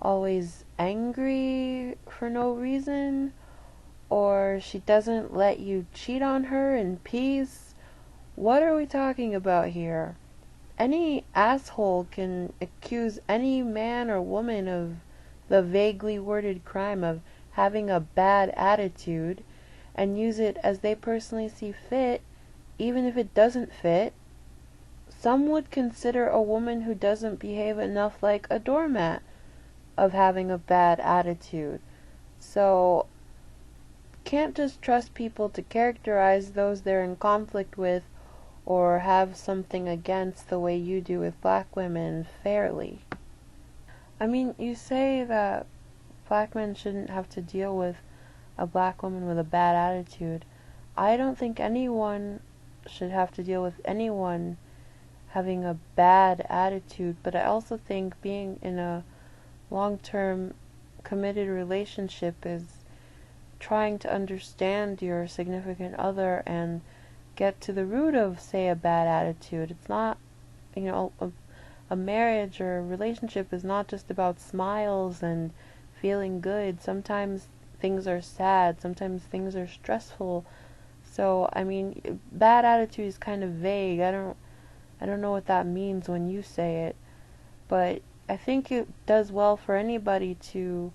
always angry for no reason, or she doesn't let you cheat on her in peace? What are we talking about here? Any asshole can accuse any man or woman of the vaguely worded crime of having a bad attitude and use it as they personally see fit, even if it doesn't fit. Some would consider a woman who doesn't behave enough like a doormat of having a bad attitude. So, can't just trust people to characterize those they're in conflict with or have something against the way you do with black women fairly. I mean, you say that black men shouldn't have to deal with a black woman with a bad attitude. I don't think anyone should have to deal with anyone having a bad attitude, but I also think being in a long-term committed relationship is trying to understand your significant other and get to the root of, say, a bad attitude. It's not, a marriage or a relationship is not just about smiles and feeling good. Sometimes things are sad, sometimes things are stressful. So, I mean, bad attitude is kind of vague. I don't know what that means when you say it, but I think it does well for anybody to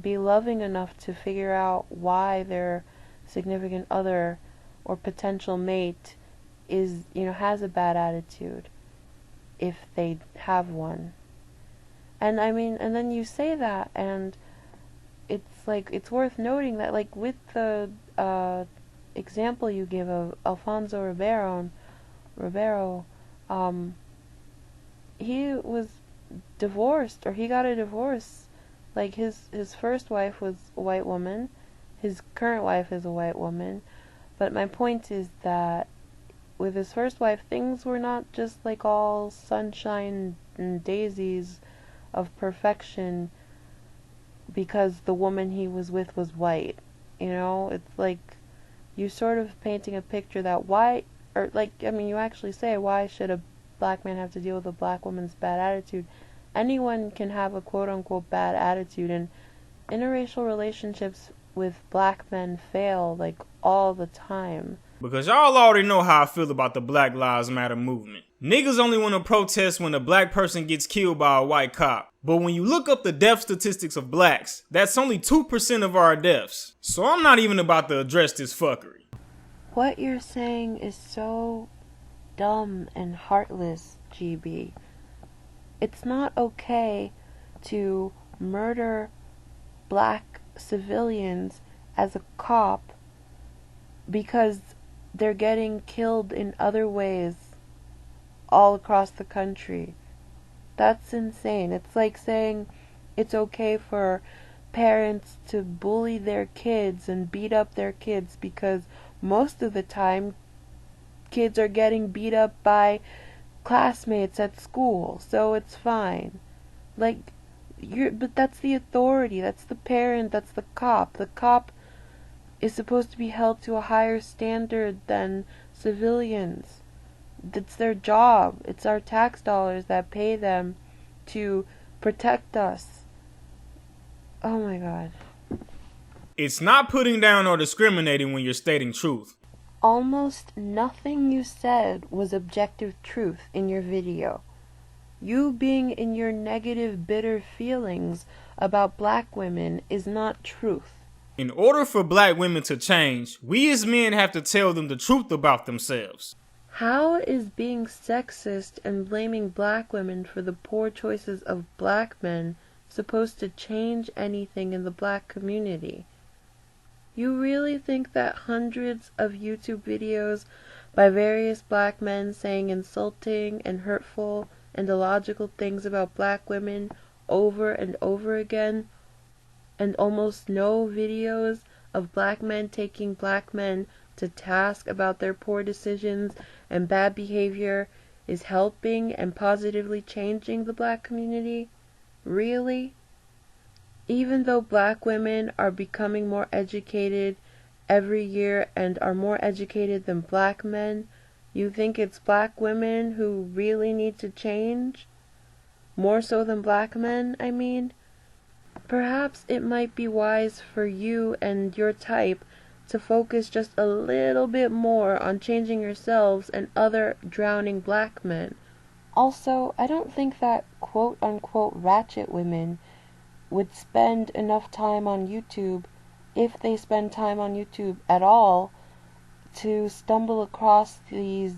be loving enough to figure out why their significant other or potential mate is, has a bad attitude, if they have one. And I mean, and then you say that, and it's worth noting that, like, with the example you give of Alfonso Ribeiro, he was divorced, or he got a divorce. Like, his first wife was a white woman, his current wife is a white woman, but my point is that with his first wife, things were not just like all sunshine and daisies of perfection because the woman he was with was white. It's like you sort of painting a picture that you actually say, why should a black man have to deal with a black woman's bad attitude? Anyone can have a quote-unquote bad attitude, and interracial relationships with black men fail, like, all the time. Because y'all already know how I feel about the Black Lives Matter movement. Niggas only want to protest when a black person gets killed by a white cop. But when you look up the death statistics of blacks, that's only 2% of our deaths. So I'm not even about to address this fuckery. What you're saying is so dumb and heartless, GB. It's not okay to murder black civilians as a cop because they're getting killed in other ways all across the country. That's insane. It's like saying it's okay for parents to bully their kids and beat up their kids because most of the time kids are getting beat up by classmates at school, so it's fine. But that's the authority, that's the parent, that's the cop. The cop is supposed to be held to a higher standard than civilians. It's their job. It's our tax dollars that pay them to protect us. Oh my god. It's not putting down or discriminating when you're stating truth. Almost nothing you said was objective truth in your video. You being in your negative, bitter feelings about black women is not truth. In order for black women to change, we as men have to tell them the truth about themselves. How is being sexist and blaming black women for the poor choices of black men supposed to change anything in the black community? You really think that hundreds of YouTube videos by various black men saying insulting and hurtful and illogical things about black women over and over again, and almost no videos of black men taking black men to task about their poor decisions and bad behavior, is helping and positively changing the black community? Really? Even though black women are becoming more educated every year and are more educated than black men, you think it's black women who really need to change? More so than black men, I mean? Perhaps it might be wise for you and your type to focus just a little bit more on changing yourselves and other drowning black men. Also, I don't think that quote-unquote ratchet women would spend enough time on YouTube, if they spend time on YouTube at all, to stumble across these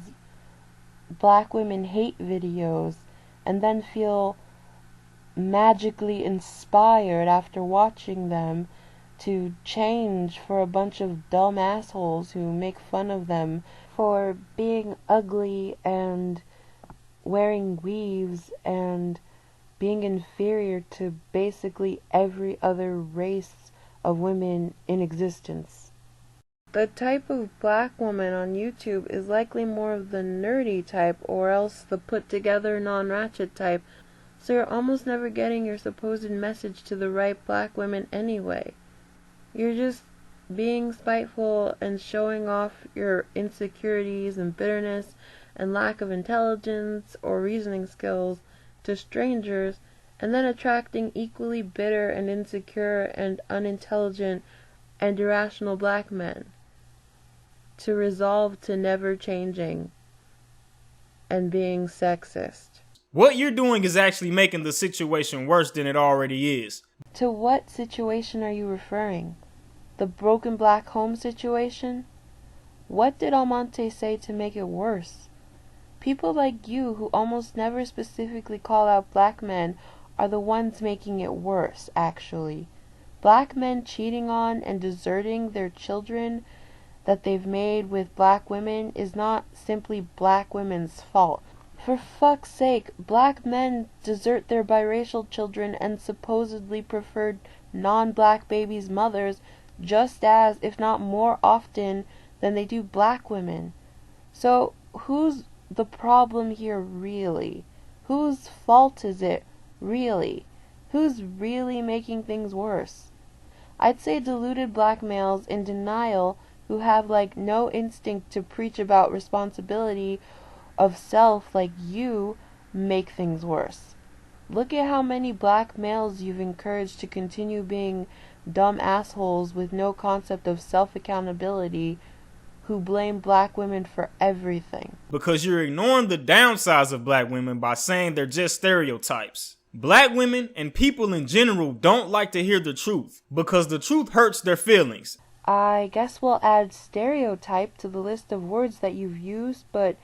black women hate videos and then feel magically inspired after watching them to change for a bunch of dumb assholes who make fun of them for being ugly and wearing weaves and being inferior to basically every other race of women in existence. The type of black woman on YouTube is likely more of the nerdy type or else the put-together non-ratchet type, so you're almost never getting your supposed message to the right black women anyway. You're just being spiteful and showing off your insecurities and bitterness and lack of intelligence or reasoning skills to strangers, and then attracting equally bitter and insecure and unintelligent and irrational black men to resolve to never changing and being sexist. What you're doing is actually making the situation worse than it already is. To what situation are you referring? The broken black home situation? What did Almonte say to make it worse? People like you, who almost never specifically call out black men, are the ones making it worse, actually. Black men cheating on and deserting their children that they've made with black women is not simply black women's fault. For fuck's sake, black men desert their biracial children and supposedly preferred non-black babies' mothers just as, if not more often, than they do black women. So, who's the problem here really? Whose fault is it really? Who's really making things worse? I'd say deluded black males in denial who have no instinct to preach about responsibility of self like you make things worse. Look at how many black males you've encouraged to continue being dumb assholes with no concept of self-accountability, who blame black women for everything. Because you're ignoring the downsides of black women by saying they're just stereotypes. Black women and people in general don't like to hear the truth because the truth hurts their feelings. I guess we'll add stereotype to the list of words that you've used, but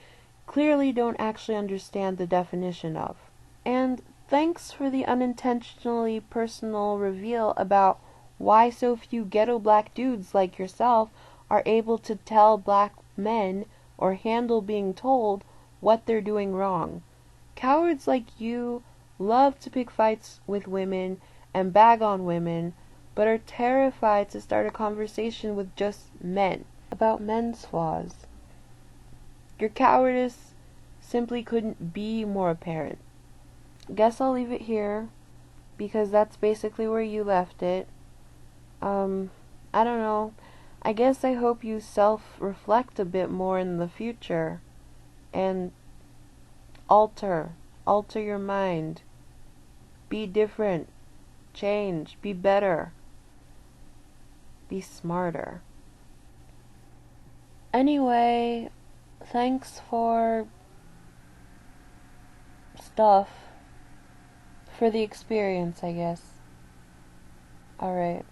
clearly don't actually understand the definition of. And thanks for the unintentionally personal reveal about why so few ghetto black dudes like yourself are able to tell black men or handle being told what they're doing wrong. Cowards like you love to pick fights with women and bag on women, but are terrified to start a conversation with just men about men's flaws. Your cowardice simply couldn't be more apparent. Guess I'll leave it here, because that's basically where you left it. I don't know. I guess I hope you self-reflect a bit more in the future, and alter your mind. Be different. Change. Be better. Be smarter. Anyway, thanks for stuff. For the experience, I guess. Alright.